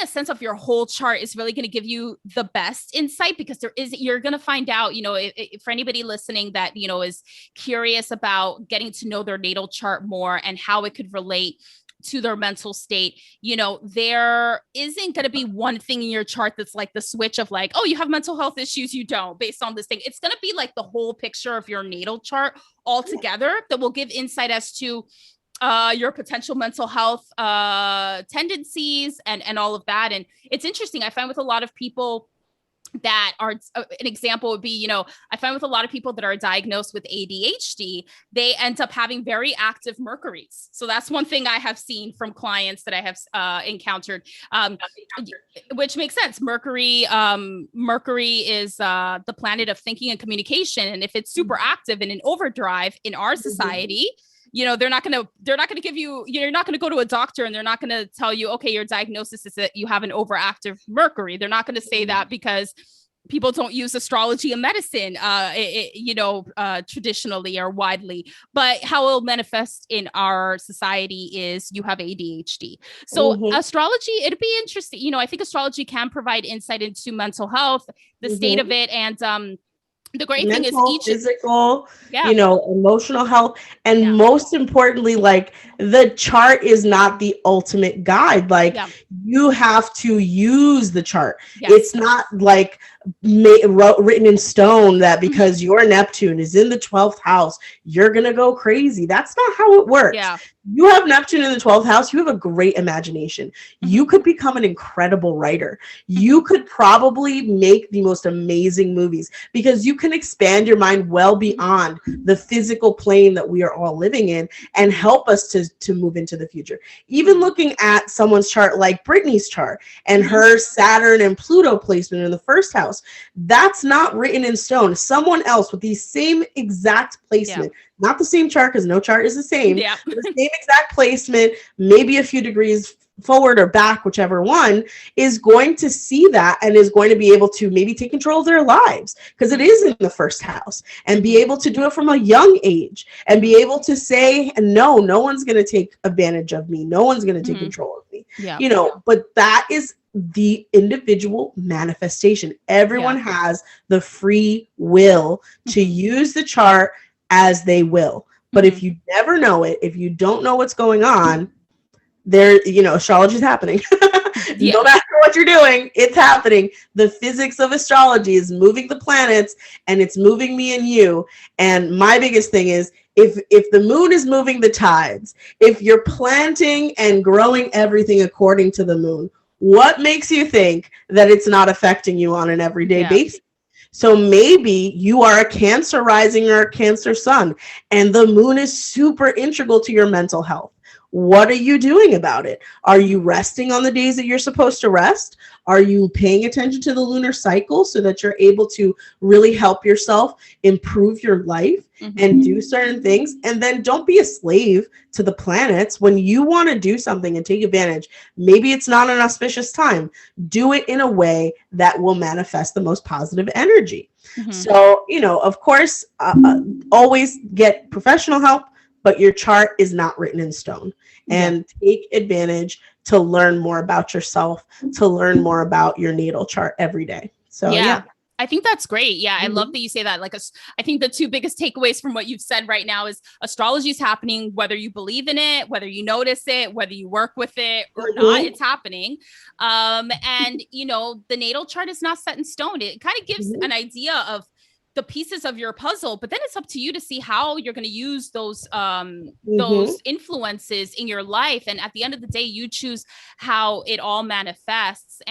a sense of your whole chart is really going to give you the best insight, because you're going to find out, if for anybody listening that is curious about getting to know their natal chart more and how it could relate to their mental state, you know, there isn't going to be one thing in your chart that's like the switch of like, oh, you have mental health issues, you don't, based on this thing. It's going to be like the whole picture of your natal chart all together that will give insight as to your potential mental health tendencies and all of that. And it's interesting. I find with a lot of people that are an example would be, you know, I find with a lot of people that are diagnosed with ADHD, they end up having very active Mercuries. So that's one thing I have seen from clients that I have encountered, which makes sense. Mercury is the planet of thinking and communication. And if it's super active and in overdrive in our society, you know, they're not going to give you, you're not going to go to a doctor and they're not going to tell you, okay, your diagnosis is that you have an overactive Mercury. They're not going to say that because people don't use astrology in medicine, traditionally or widely, but how it'll manifest in our society is you have ADHD. So astrology, it'd be interesting. You know, I think astrology can provide insight into mental health, the state of it. And, the great thing is each physical, you know, emotional health. And most importantly, like the chart is not the ultimate guide. Like you have to use the chart. It's not like written in stone that because your Neptune is in the 12th house, you're going to go crazy. That's not how it works. You have Neptune in the 12th house. You have a great imagination. You could become an incredible writer. You could probably make the most amazing movies because you can expand your mind well beyond the physical plane that we are all living in and help us to move into the future. Even looking at someone's chart like Britney's chart and her Saturn and Pluto placement in the first house, that's not written in stone. Someone else with the same exact placement, not the same chart because no chart is the same, the same exact placement, maybe a few degrees forward or back, whichever one, is going to see that and is going to be able to maybe take control of their lives because it is in the first house and be able to do it from a young age and be able to say, no one's going to take advantage of me. No one's going to take control of me, you know, but that is the individual manifestation. Everyone has the free will to use the chart as they will. But if you never know it, if you don't know what's going on, there, you know, astrology is happening. No matter what you're doing, it's happening. The physics of astrology is moving the planets and it's moving me and you. And my biggest thing is if the moon is moving the tides, if you're planting and growing everything according to the moon, what makes you think that it's not affecting you on an everyday basis? So maybe you are a Cancer rising or a Cancer sun, and the moon is super integral to your mental health. What are you doing about it? Are you resting on the days that you're supposed to rest? Are you paying attention to the lunar cycle so that you're able to really help yourself improve your life and do certain things? And then don't be a slave to the planets. When you want to do something and take advantage, maybe it's not an auspicious time. Do it in a way that will manifest the most positive energy. So, you know, of course, always get professional help, but your chart is not written in stone. And take advantage to learn more about yourself, to learn more about your natal chart every day. So, I think that's great. I love that you say that. Like, I think the two biggest takeaways from what you've said right now is astrology is happening, whether you believe in it, whether you notice it, whether you work with it or not, it's happening. And, you know, the natal chart is not set in stone. It kind of gives an idea of the pieces of your puzzle, but then it's up to you to see how you're going to use those influences in your life. And at the end of the day, you choose how it all manifests.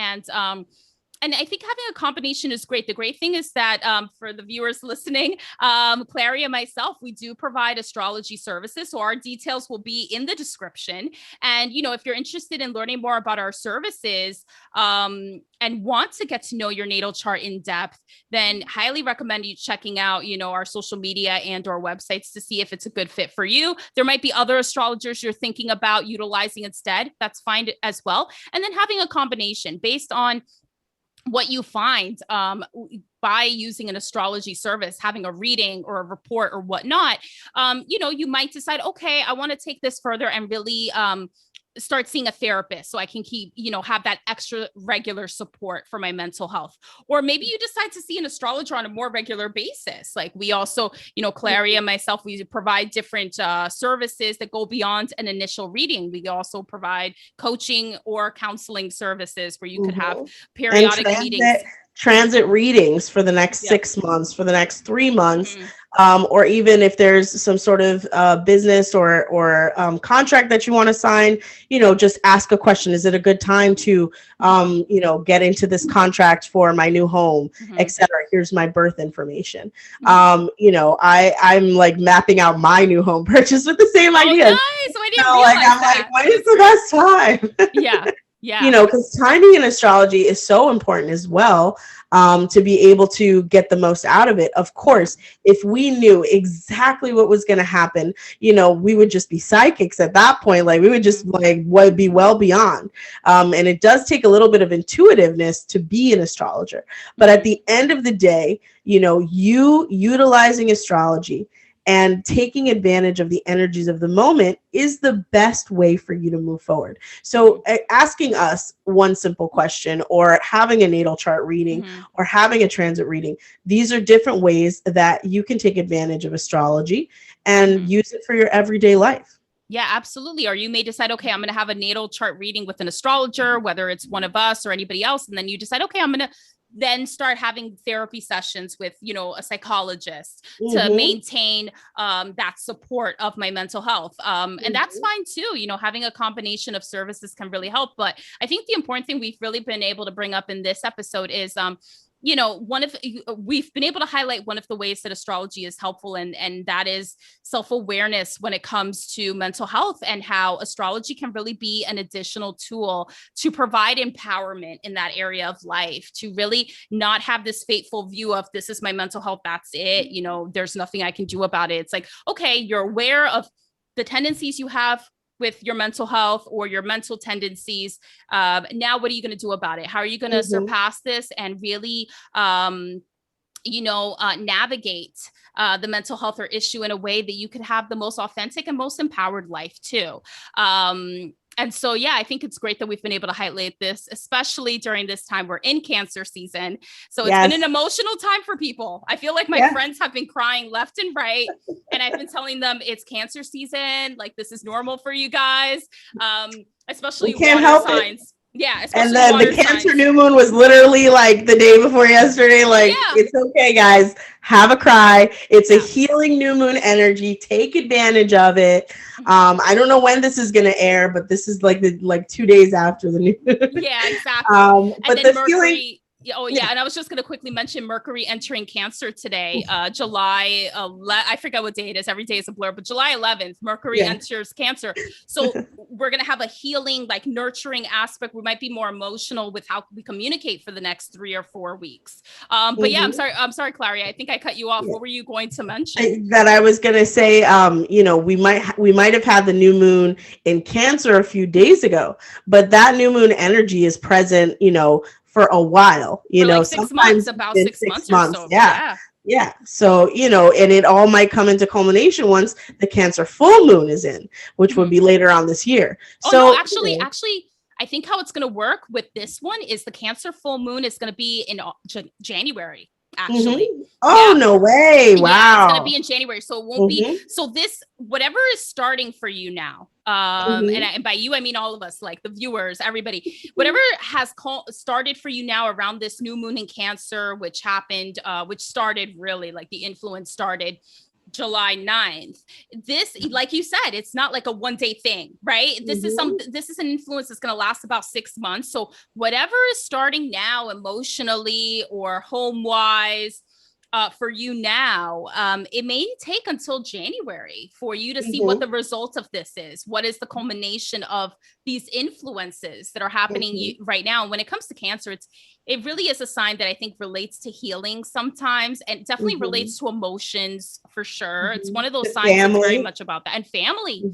And I think having a combination is great. The great thing is that for the viewers listening, Clary and myself, we do provide astrology services. So our details will be in the description. And, you know, if you're interested in learning more about our services and want to get to know your natal chart in depth, then highly recommend you checking out, you know, our social media and or websites to see if it's a good fit for you. There might be other astrologers you're thinking about utilizing instead. That's fine as well. And then having a combination based on what you find by using an astrology service, having a reading or a report or whatnot, you know, you might decide, okay, I want to take this further and really start seeing a therapist so I can keep, have that extra regular support for my mental health. Or maybe you decide to see an astrologer on a more regular basis. Like we also, Clary and myself, we provide different services that go beyond an initial reading. We also provide coaching or counseling services where you could have periodic meetings. Transit readings for the next 6 months, for the next 3 months, or even if there's some sort of business or contract that you want to sign, just ask a question. Is it a good time to, get into this contract for my new home, etc.? Here's my birth information. I'm like mapping out my new home purchase with the same ideas. Nice. So I didn't realize that. When is the best time? Yeah. Because timing in astrology is so important as well, to be able to get the most out of it. Of course, if we knew exactly what was going to happen, we would just be psychics at that point. Like we would just would be well beyond. And it does take a little bit of intuitiveness to be an astrologer. But at the end of the day, you utilizing astrology and taking advantage of the energies of the moment is the best way for you to move forward. So asking us one simple question, or having a natal chart reading, or having a transit reading, these are different ways that you can take advantage of astrology and use it for your everyday life. Yeah, absolutely. Or you may decide, okay, I'm going to have a natal chart reading with an astrologer, whether it's one of us or anybody else. And then you decide, okay, I'm going to then start having therapy sessions with, a psychologist to maintain that support of my mental health. And that's fine too. Having a combination of services can really help. But I think the important thing we've really been able to bring up in this episode is, we've been able to highlight one of the ways that astrology is helpful, and that is self-awareness when it comes to mental health, and how astrology can really be an additional tool to provide empowerment in that area of life, to really not have this fateful view of this is my mental health, that's it, there's nothing I can do about it. It's like, okay, you're aware of the tendencies you have with your mental health or your mental tendencies. Now, what are you going to do about it? How are you going to surpass this and really, navigate the mental health or issue in a way that you could have the most authentic and most empowered life too. And so, I think it's great that we've been able to highlight this, especially during this time. We're in Cancer season. So it's been an emotional time for people. I feel like my friends have been crying left and right. And I've been telling them it's Cancer season. Like, this is normal for you guys, especially water signs. Yeah. And then the Cancer new moon was literally like the day before yesterday. Like, it's okay, guys. Have a cry. It's a healing new moon energy. Take advantage of it. I don't know when this is going to air, but this is like 2 days after the new moon. Yeah, exactly. But the feeling. And I was just going to quickly mention Mercury entering Cancer today, July, I forget what day it is. Every day is a blur, but July 11th, Mercury enters Cancer. So we're going to have a healing, like nurturing aspect. We might be more emotional with how we communicate for the next 3 or 4 weeks. But I'm sorry, Clary. I think I cut you off. What were you going to mention? That I was going to say, we might have had the new moon in Cancer a few days ago, but that new moon energy is present, for a while, for like 6 months, about 6 months or so. Yeah. So, and it all might come into culmination once the Cancer full moon is in, which would be later on this year. Actually, I think how it's going to work with this one is the Cancer full moon is going to be in January. Actually. No way. Wow. It's going to be in January. So it won't be. So this, whatever is starting for you now, and by you, I mean all of us, like the viewers, everybody, whatever has started for you now around this new moon in Cancer, which happened, which started really like the influence started July 9th. This, like you said, it's not like a one-day thing, right? This is an influence that's going to last about 6 months. So whatever is starting now emotionally or home-wise, for you now, it may take until January for you to see what the result of this is. What is the culmination of these influences that are happening right now? And when it comes to Cancer, it really is a sign that I think relates to healing sometimes, and definitely relates to emotions for sure. It's one of those signs that's very much about that. And family,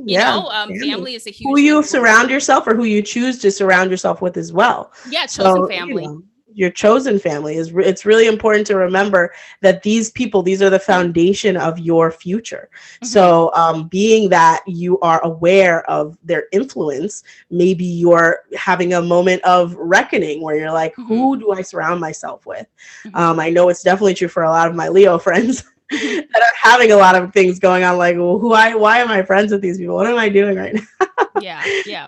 family is a huge who you surround yourself, or who you choose to surround yourself with as well. Yeah, chosen family. your chosen family. It's really important to remember that these people, these are the foundation of your future. So being that you are aware of their influence, maybe you're having a moment of reckoning where you're like, who do I surround myself with? I know it's definitely true for a lot of my Leo friends that are having a lot of things going on, like, well, why am I friends with these people? What am I doing right now? Yeah.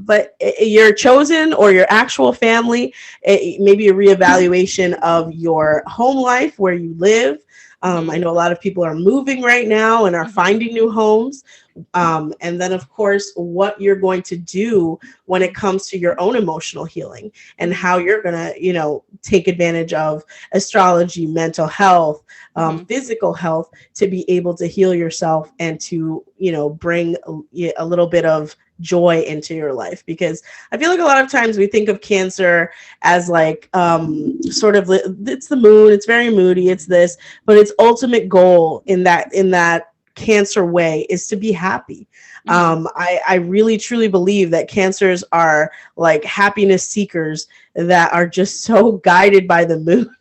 But your chosen or your actual family, maybe a reevaluation of your home life, where you live. I know a lot of people are moving right now and are finding new homes. And then, of course, what you're going to do when it comes to your own emotional healing and how you're going to, take advantage of astrology, mental health, physical health to be able to heal yourself and to, bring a little bit of joy into your life. Because I feel like a lot of times we think of Cancer as like sort of, it's the moon, it's very moody, it's this, but its ultimate goal in that Cancer way is to be happy. I really truly believe that Cancers are like happiness seekers that are just so guided by the moon.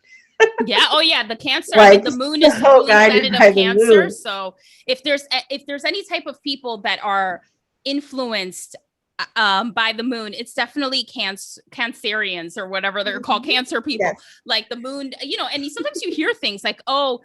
Yeah. Oh yeah. The Cancer. Like, the moon so is the ruling guided planet by of the Cancer. moon. So if there's any type of people that are influenced by the moon, it's definitely Cancerians or whatever they're called, Cancer people. Yes. Like the moon, and sometimes you hear things like, oh,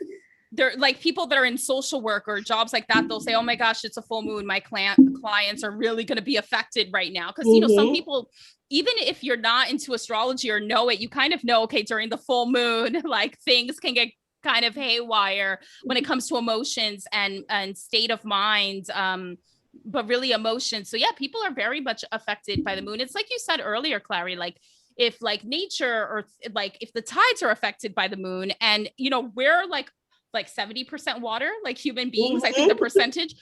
they're like people that are in social work or jobs like that. They'll say, oh my gosh, it's a full moon. My clients are really going to be affected right now. Because, some people, even if you're not into astrology or know it, you kind of know, okay, during the full moon, like things can get kind of haywire when it comes to emotions and state of mind. But really emotions. So yeah, people are very much affected by the moon. It's like you said earlier, Clary, like if like nature or like if the tides are affected by the moon and, we're like 70% water, like human beings, I think the percentage,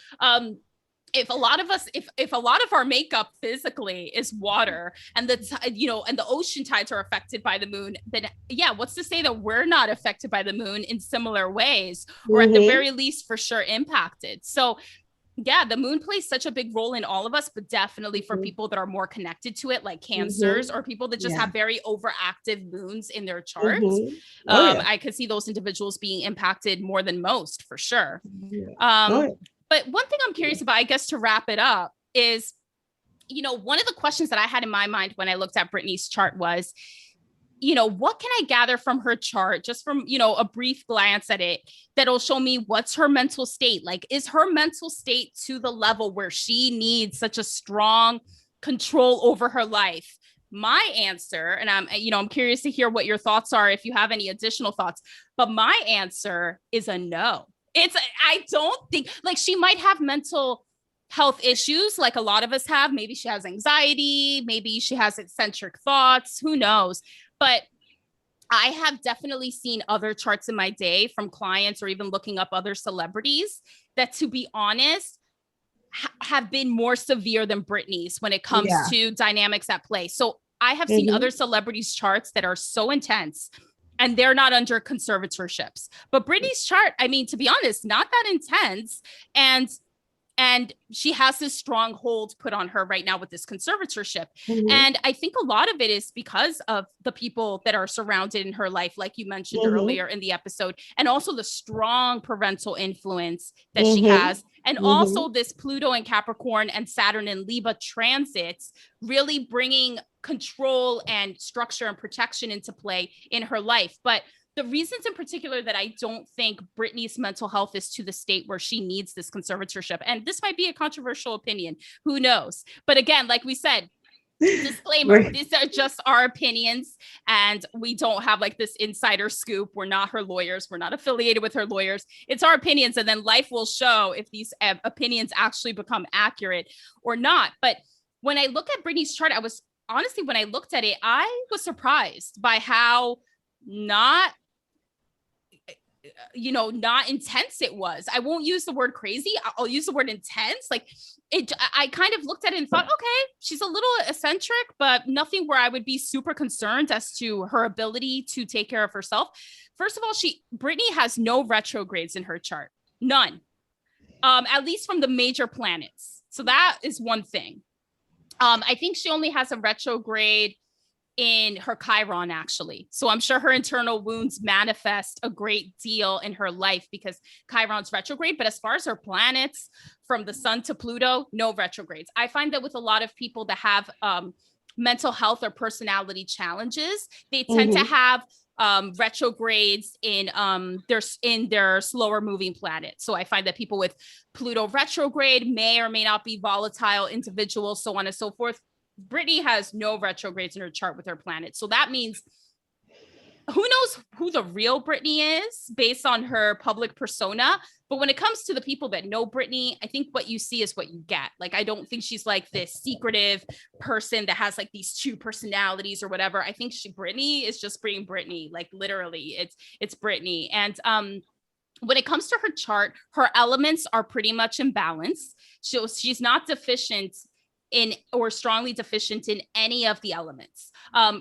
if a lot of our makeup physically is water and and the ocean tides are affected by the moon, then yeah, what's to say that we're not affected by the moon in similar ways, or at the very least for sure impacted. So yeah, the moon plays such a big role in all of us, but definitely for people that are more connected to it, like Cancers or people that just have very overactive moons in their charts. I could see those individuals being impacted more than most, for sure. But one thing I'm curious about, I guess, to wrap it up is, one of the questions that I had in my mind when I looked at Brittany's chart was, what can I gather from her chart, just from, a brief glance at it, that'll show me what's her mental state? Like, is her mental state to the level where she needs such a strong control over her life? My answer, and I'm curious to hear what your thoughts are, if you have any additional thoughts, but my answer is a no. I don't think, like, she might have mental health issues like a lot of us have. Maybe she has anxiety, maybe she has eccentric thoughts, who knows? But I have definitely seen other charts in my day from clients or even looking up other celebrities that, to be honest, have been more severe than Britney's when it comes to dynamics at play. So I have seen other celebrities' charts that are so intense and they're not under conservatorships. But Britney's chart, I mean, to be honest, not that intense. And she has this strong hold put on her right now with this conservatorship. And I think a lot of it is because of the people that are surrounded in her life, like you mentioned earlier in the episode, and also the strong parental influence that she has. And also this Pluto and Capricorn and Saturn and Libra transits really bringing control and structure and protection into play in her life. But the reasons in particular that I don't think Britney's mental health is to the state where she needs this conservatorship, and this might be a controversial opinion, who knows? But again, like we said, disclaimer, these are just our opinions and we don't have like this insider scoop. We're not her lawyers. We're not affiliated with her lawyers. It's our opinions. And then life will show if these opinions actually become accurate or not. But when I look at Britney's chart, when I looked at it, I was surprised by how not intense it was. I won't use the word crazy. I'll use the word intense. Like I kind of looked at it and thought, okay, she's a little eccentric, but nothing where I would be super concerned as to her ability to take care of herself. First of all, Britney has no retrogrades in her chart. None. At least from the major planets. So that is one thing. I think she only has a retrograde in her Chiron, actually. So I'm sure her internal wounds manifest a great deal in her life because Chiron's retrograde. But as far as her planets, from the sun to Pluto, no retrogrades. I find that with a lot of people that have mental health or personality challenges, they tend to have retrogrades in their slower moving planet. So I find that people with Pluto retrograde may or may not be volatile individuals, so on and so forth. Brittany has no retrogrades in her chart with her planet. So that means who knows who the real Brittany is based on her public persona. But when it comes to the people that know Brittany, I think what you see is what you get. Like, I don't think she's like this secretive person that has like these two personalities or whatever. I think Brittany is just being Brittany, like literally it's Brittany. And when it comes to her chart, her elements are pretty much in balance. So she's not deficient in or strongly deficient in any of the elements.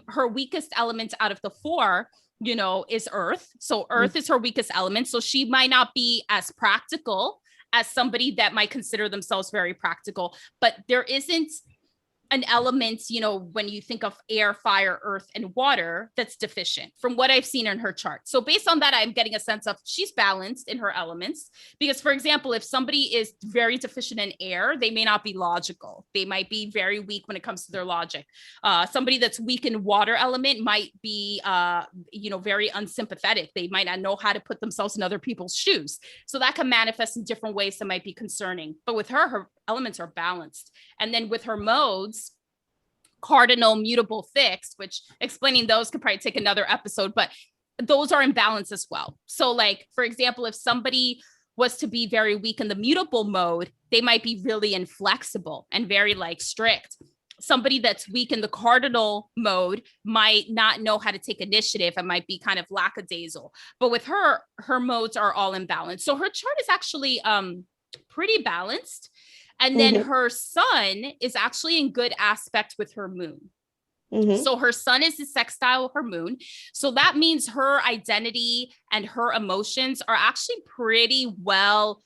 Her weakest element out of the four, is earth. So earth is her weakest element. So she might not be as practical as somebody that might consider themselves very practical, but there isn't an element, when you think of air, fire, earth, and water, that's deficient from what I've seen in her chart. So based on that, I'm getting a sense of she's balanced in her elements. Because, for example, if somebody is very deficient in air, they may not be logical. They might be very weak when it comes to their logic. Somebody that's weak in water element might be, very unsympathetic. They might not know how to put themselves in other people's shoes. So that can manifest in different ways that might be concerning. But with her elements are balanced. And then with her modes, cardinal, mutable, fixed, which explaining those could probably take another episode, but those are in balance as well. So like, for example, if somebody was to be very weak in the mutable mode, they might be really inflexible and very like strict. Somebody that's weak in the cardinal mode might not know how to take initiative and might be kind of lackadaisical. But with her modes are all in balance. So her chart is actually pretty balanced. And then her sun is actually in good aspect with her moon. So her sun is the sextile her moon. So that means her identity and her emotions are actually pretty well,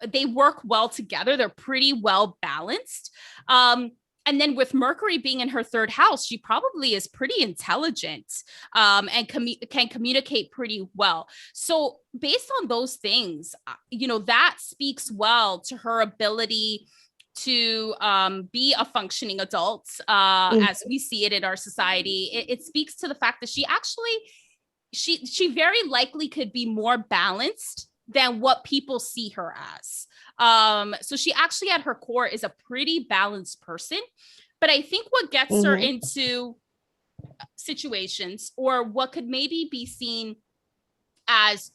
they work well together. They're pretty well balanced. And then with Mercury being in her third house, she probably is pretty intelligent and can communicate pretty well. So based on those things, that speaks well to her ability to be a functioning adult as we see it in our society. It speaks to the fact that she very likely could be more balanced than what people see her as. So she actually at her core is a pretty balanced person. But I think what gets her into situations, or what could maybe be seen as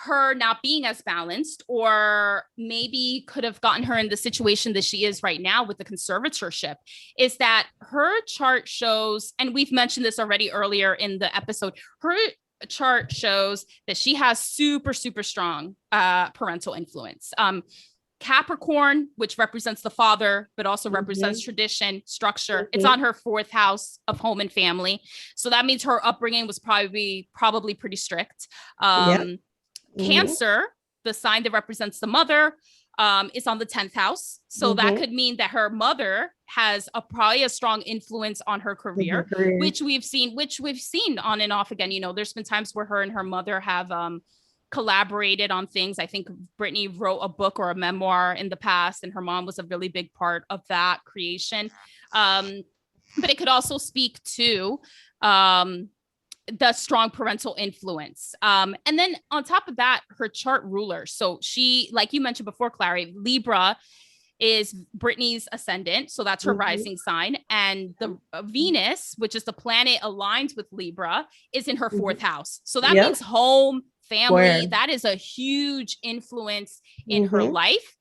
her not being as balanced, or maybe could have gotten her in the situation that she is right now with the conservatorship, is that her chart shows, and we've mentioned this already earlier in the episode, her chart shows that she has super, super strong parental influence. Capricorn, which represents the father, but also represents tradition, structure. It's on her fourth house of home and family. So that means her upbringing was probably pretty strict. Cancer, the sign that represents the mother, is on the 10th house. So that could mean that her mother has probably a strong influence on her career, which we've seen on and off again. There's been times where her and her mother have collaborated on things. I think Brittany wrote a book or a memoir in the past, and her mom was a really big part of that creation. But it could also speak to the strong parental influence. And then on top of that, her chart ruler. So she, like you mentioned before, Clary, Libra is Brittany's ascendant. So that's her rising sign. And the Venus, which is the planet aligned with Libra, is in her fourth house. So that means home, family. That is a huge influence in her life.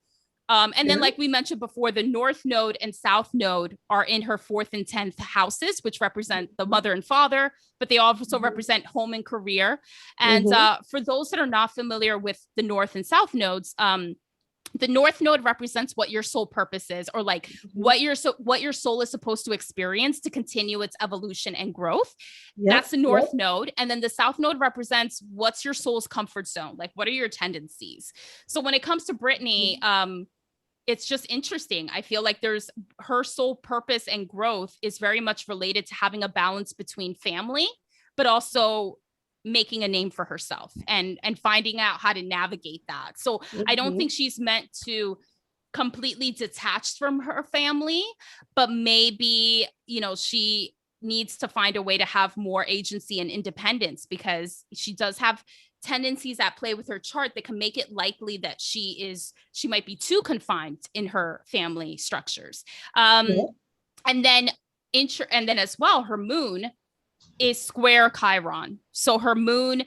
And then, like we mentioned before, the North Node and South Node are in her 4th and 10th houses, which represent the mother and father, but they also represent home and career. And for those that are not familiar with the North and South Nodes, the North Node represents what your soul purpose is, or like what your soul is supposed to experience to continue its evolution and growth. That's the North Node. And then the South Node represents what's your soul's comfort zone. Like, what are your tendencies? So when it comes to Brittany, it's just interesting. I feel like there's her sole purpose and growth is very much related to having a balance between family, but also making a name for herself and finding out how to navigate that. So I don't think she's meant to completely detach from her family, but maybe, you know, she needs to find a way to have more agency and independence, because she does have tendencies at play with her chart that can make it likely that she might be too confined in her family structures. And then as well, her moon is square Chiron. So her moon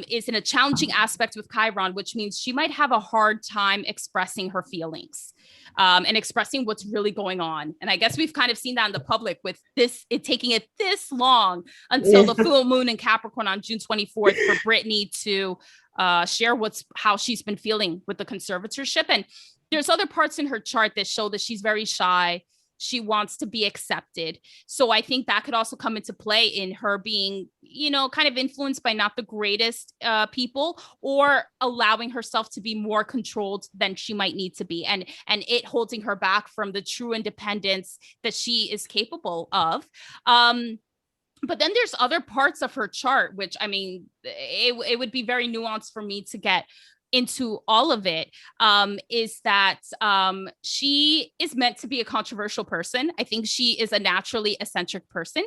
is in a challenging aspect with Chiron, which means she might have a hard time expressing her feelings and expressing what's really going on. And I guess we've kind of seen that in the public with it taking it this long until the full moon in Capricorn on June 24th for Britney to share how she's been feeling with the conservatorship. And there's other parts in her chart that show that she's very shy. She wants to be accepted. So I think that could also come into play in her being, you know, kind of influenced by not the greatest people, or allowing herself to be more controlled than she might need to be. And it holding her back from the true independence that she is capable of. But then there's other parts of her chart, which, I mean, it would be very nuanced for me to get into all of it, is that she is meant to be a controversial person. I think she is a naturally eccentric person.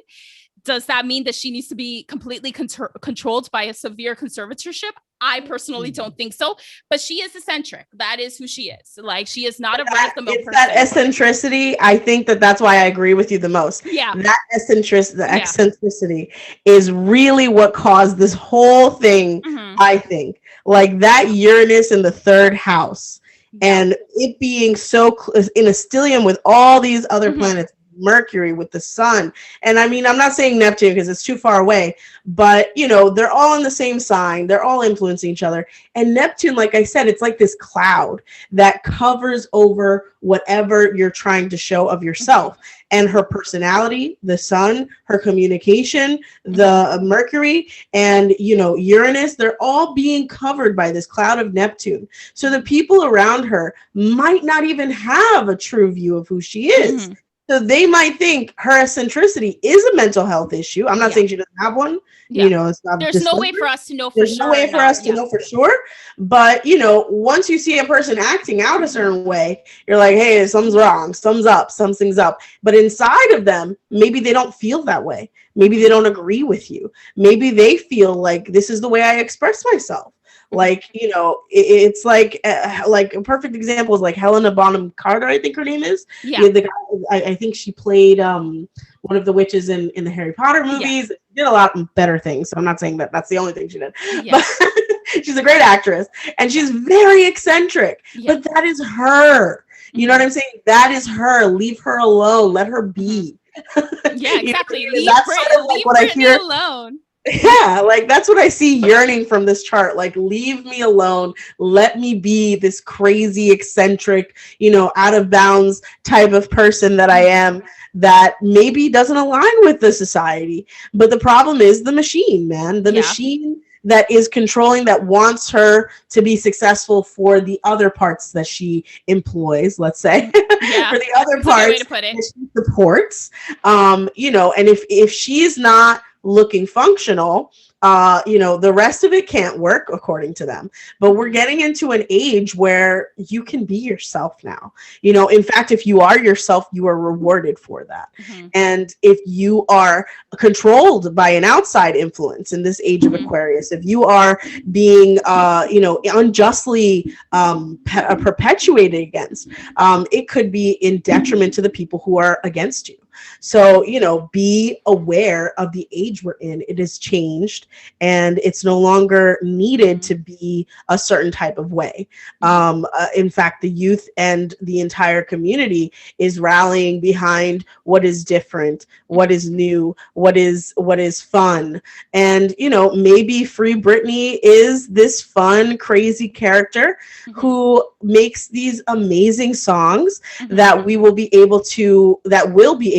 Does that mean that she needs to be completely controlled by a severe conservatorship? I personally don't think so, but she is eccentric. That is who she is. Like, she is not a run-of-the-mill person. That eccentricity, I think that's why I agree with you the most. Yeah. That eccentricity is really what caused this whole thing, I think. Like, that Uranus in the third house and it being so in a stellium with all these other planets, Mercury with the sun. And I mean, I'm not saying Neptune because it's too far away, but you know, they're all in the same sign. They're all influencing each other. And Neptune, like I said, it's like this cloud that covers over whatever you're trying to show of yourself. And her personality, the sun, her communication, the Mercury, and, you know, Uranus, they're all being covered by this cloud of Neptune. So the people around her might not even have a true view of who she is. So they might think her eccentricity is a mental health issue. I'm not saying she doesn't have one. You know, it's not. There's no way for us to know for sure. There's no way for us to know for sure. But, you know, once you see a person acting out a certain way, you're like, hey, something's wrong. Something's up. Something's up. But inside of them, maybe they don't feel that way. Maybe they don't agree with you. Maybe they feel like this is the way I express myself. Like, you know, it's like a perfect example is like Helena Bonham Carter, I think her name is. Yeah. I think she played one of the witches in the Harry Potter movies. Yeah. She did a lot better things. So I'm not saying that that's the only thing she did. Yeah. But she's a great actress and she's very eccentric. Yeah. But that is her. You know what I'm saying? That is her. Leave her alone. Let her be. Yeah, exactly. Leave Britney alone. Yeah, like that's what I see yearning from this chart. Like, leave me alone. Let me be this crazy, eccentric, you know, out of bounds type of person that I am, that maybe doesn't align with the society. But the problem is the machine, man. The machine that is controlling, that wants her to be successful for the other parts that she employs, let's say. For the other parts that she supports. You know, and if she's not looking functional, you know, the rest of it can't work according to them. But we're getting into an age where you can be yourself now. You know, in fact, if you are yourself, you are rewarded for that. And if you are controlled by an outside influence in this age of Aquarius, if you are being, you know, unjustly perpetuated against, it could be in detriment to the people who are against you. So, you know, be aware of the age we're in. It has changed and it's no longer needed to be a certain type of way. In fact, the youth and the entire community is rallying behind what is different, what is new, what is fun. And, you know, maybe Free Britney is this fun, crazy character who makes these amazing songs that will be able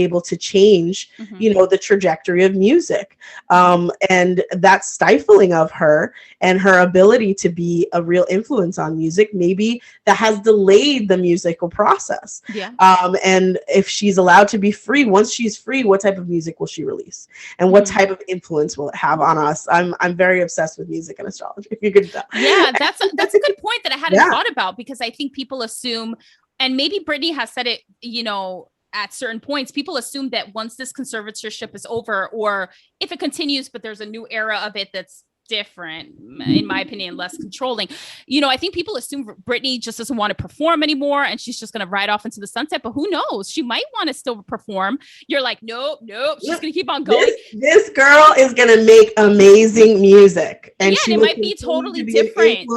able to change, the trajectory of music. And that stifling of her and her ability to be a real influence on music, maybe that has delayed the musical process. Yeah. And if she's allowed to be free, once she's free, what type of music will she release? And what type of influence will it have on us? I'm very obsessed with music and astrology, if you could tell. Yeah, that's a good point that I hadn't thought about, because I think people assume, and maybe Brittany has said it, at certain points, people assume that once this conservatorship is over, or if it continues, but there's a new era of it that's different, in my opinion, less controlling. I think people assume Britney just doesn't want to perform anymore and she's just going to ride off into the sunset, but who knows? She might want to still perform. You're like, nope, she's going to keep on going. This girl is going to make amazing music, and it might be totally different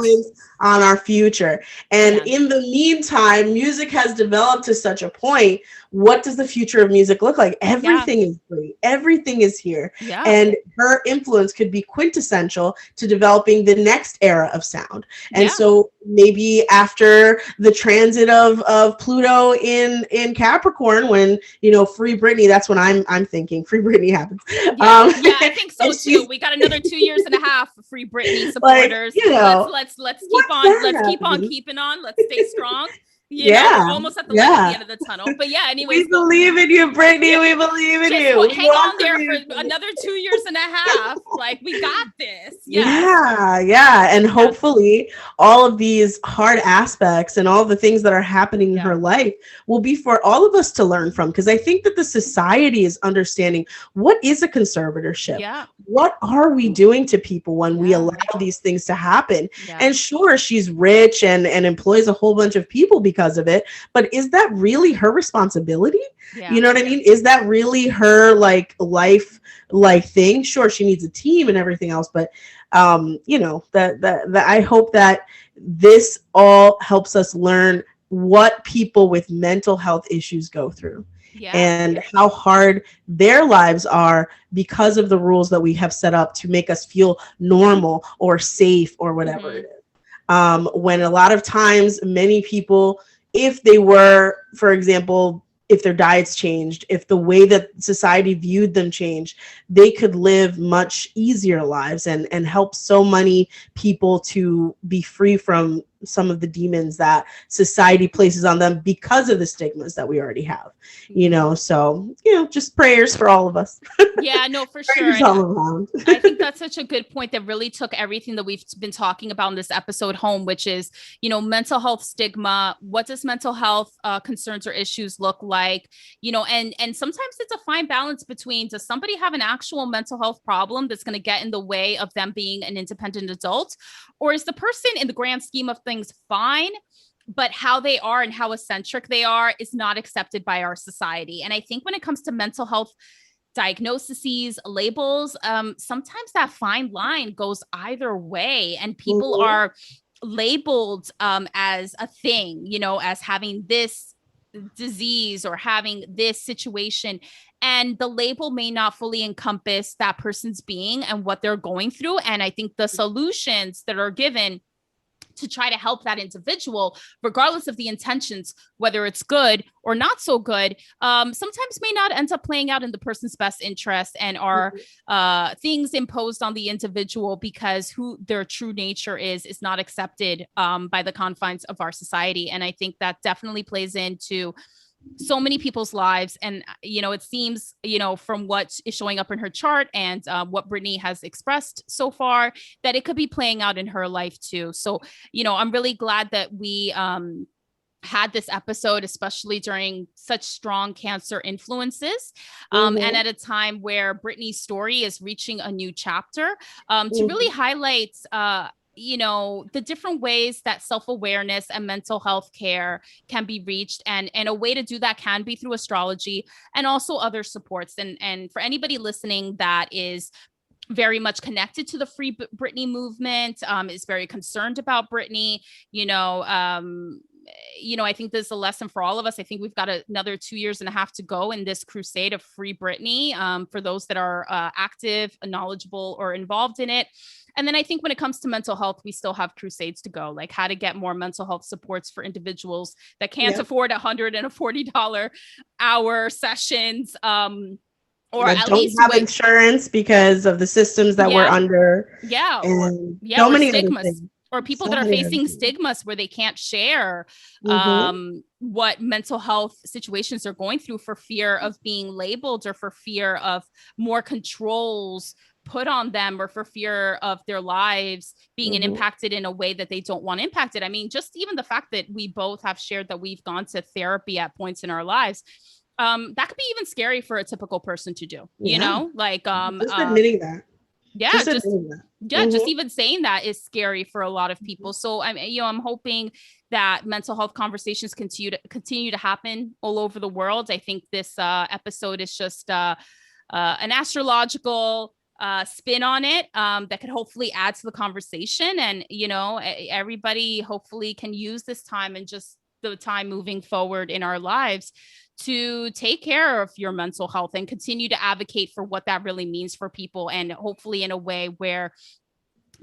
on our future. And in the meantime, music has developed to such a point. What does the future of music look like? Everything is free. Everything is here. Yeah. And her influence could be quintessential to developing the next era of sound. And so maybe after the transit of Pluto in Capricorn, when, free Britney, that's when I'm thinking free Britney happens. I think so too. We got another 2 years and a half for free Britney supporters. Let's keep on. Let's keep on keeping on. Let's stay strong. We're almost at the light at the end of the tunnel. But anyways, we believe in you, Brittany. We believe in you. Hang on there for another 2 years and a half. Like, we got this. And hopefully all of these hard aspects and all the things that are happening in her life will be for all of us to learn from, because I think that the society is understanding, what is a conservatorship? What are we doing to people when we allow these things to happen? And sure, she's rich and employs a whole bunch of people because of it, but is that really her responsibility? You know what I mean? Is that really her life thing? Sure, she needs a team and everything else, but that I hope that this all helps us learn what people with mental health issues go through. And how hard their lives are because of the rules that we have set up to make us feel normal or safe or whatever it is. When a lot of times many people, if they were, for example, if their diets changed, if the way that society viewed them changed, they could live much easier lives and help so many people to be free from some of the demons that society places on them because of the stigmas that we already have, so, just prayers for all of us. For sure. All around. I think that's such a good point that really took everything that we've been talking about in this episode home, which is, mental health stigma. What does mental health concerns or issues look like? And sometimes it's a fine balance between, does somebody have an actual mental health problem that's going to get in the way of them being an independent adult? Or is the person, in the grand scheme of things, fine, but how they are and how eccentric they are is not accepted by our society? And I think when it comes to mental health diagnoses, labels, sometimes that fine line goes either way, and people are labeled as a thing, as having this disease or having this situation, and the label may not fully encompass that person's being and what they're going through. And I think the solutions that are given to try to help that individual, regardless of the intentions, whether it's good or not so good, sometimes may not end up playing out in the person's best interest, and are things imposed on the individual because who their true nature is not accepted by the confines of our society. And I think that definitely plays into so many people's lives. And, it seems, from what is showing up in her chart and what Britney has expressed so far, that it could be playing out in her life too. So, I'm really glad that we had this episode, especially during such strong Cancer influences, and at a time where Britney's story is reaching a new chapter, to really highlight the different ways that self-awareness and mental health care can be reached. And a way to do that can be through astrology and also other supports. And for anybody listening that is very much connected to the Free Britney movement, is very concerned about Britney, I think this is a lesson for all of us. I think we've got another 2.5 years to go in this crusade of Free Britney, for those that are active, knowledgeable, or involved in it. And then I think when it comes to mental health, we still have crusades to go, like how to get more mental health supports for individuals that can't afford $140 hour sessions, or that at don't least have insurance because of the systems that we're under. And so or many other stigmas, things. or people So that are many other facing things. stigmas where they can't share Mhm. what mental health situations they're going through for fear of being labeled, or for fear of more controls put on them, or for fear of their lives being impacted in a way that they don't want impacted. I mean, just even the fact that we both have shared that we've gone to therapy at points in our lives, that could be even scary for a typical person to do, like just admitting that. yeah, Just admitting that. just even saying that is scary for a lot of people. So I'm hoping that mental health conversations continue to happen all over the world. I think this episode is just an astrological spin on it, that could hopefully add to the conversation. And everybody hopefully can use this time, and just the time moving forward in our lives, to take care of your mental health and continue to advocate for what that really means for people, and hopefully in a way where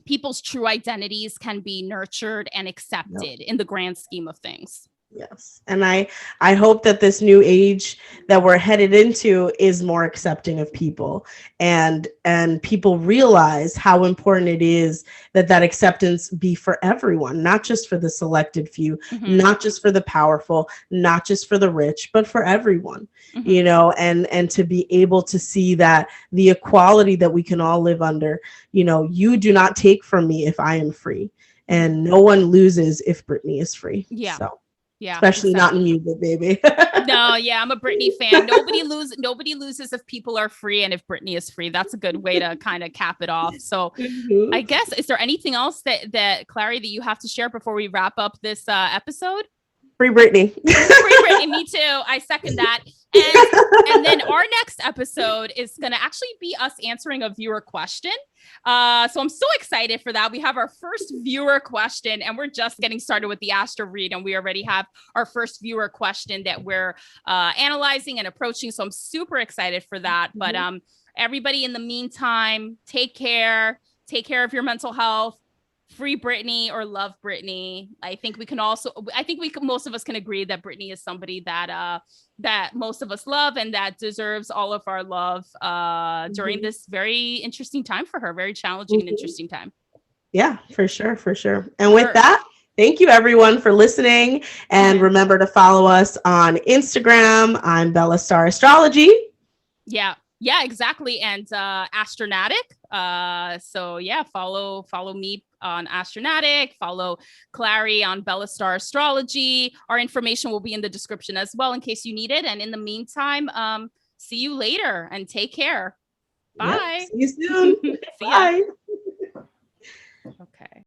people's true identities can be nurtured and accepted in the grand scheme of things. Yes. And I hope that this new age that we're headed into is more accepting of people, and people realize how important it is that acceptance be for everyone, not just for the selected few, not just for the powerful, not just for the rich, but for everyone, and to be able to see that the equality that we can all live under, you do not take from me if I am free, and no one loses if Britney is free. Yeah. So. Yeah, especially not in music, baby. No, yeah, I'm a Britney fan. Nobody loses if people are free, and if Britney is free. That's a good way to kind of cap it off. So I guess, is there anything else that Clary, that you have to share before we wrap up this episode? Free Britney. Free Britney, me too. I second that. And then our next episode is going to actually be us answering a viewer question. So I'm so excited for that. We have our first viewer question, and we're just getting started with the Astro Read, and we already have our first viewer question that we're analyzing and approaching. So I'm super excited for that. But everybody, in the meantime, take care of your mental health. Free Britney or love Britney. I think most of us can agree that Britney is somebody that most of us love, and that deserves all of our love during this very interesting time for her, very challenging and interesting time. Yeah, for sure. And with that, thank you everyone for listening, and remember to follow us on Instagram. I'm BellaStarAstrology. Yeah, exactly. And Astronatic. So yeah, follow me on Astronatic, follow Clary on BellaStarAstrology. Our information will be in the description as well in case you need it. And in the meantime, see you later and take care. Bye. Yep. See you soon. Bye. Okay.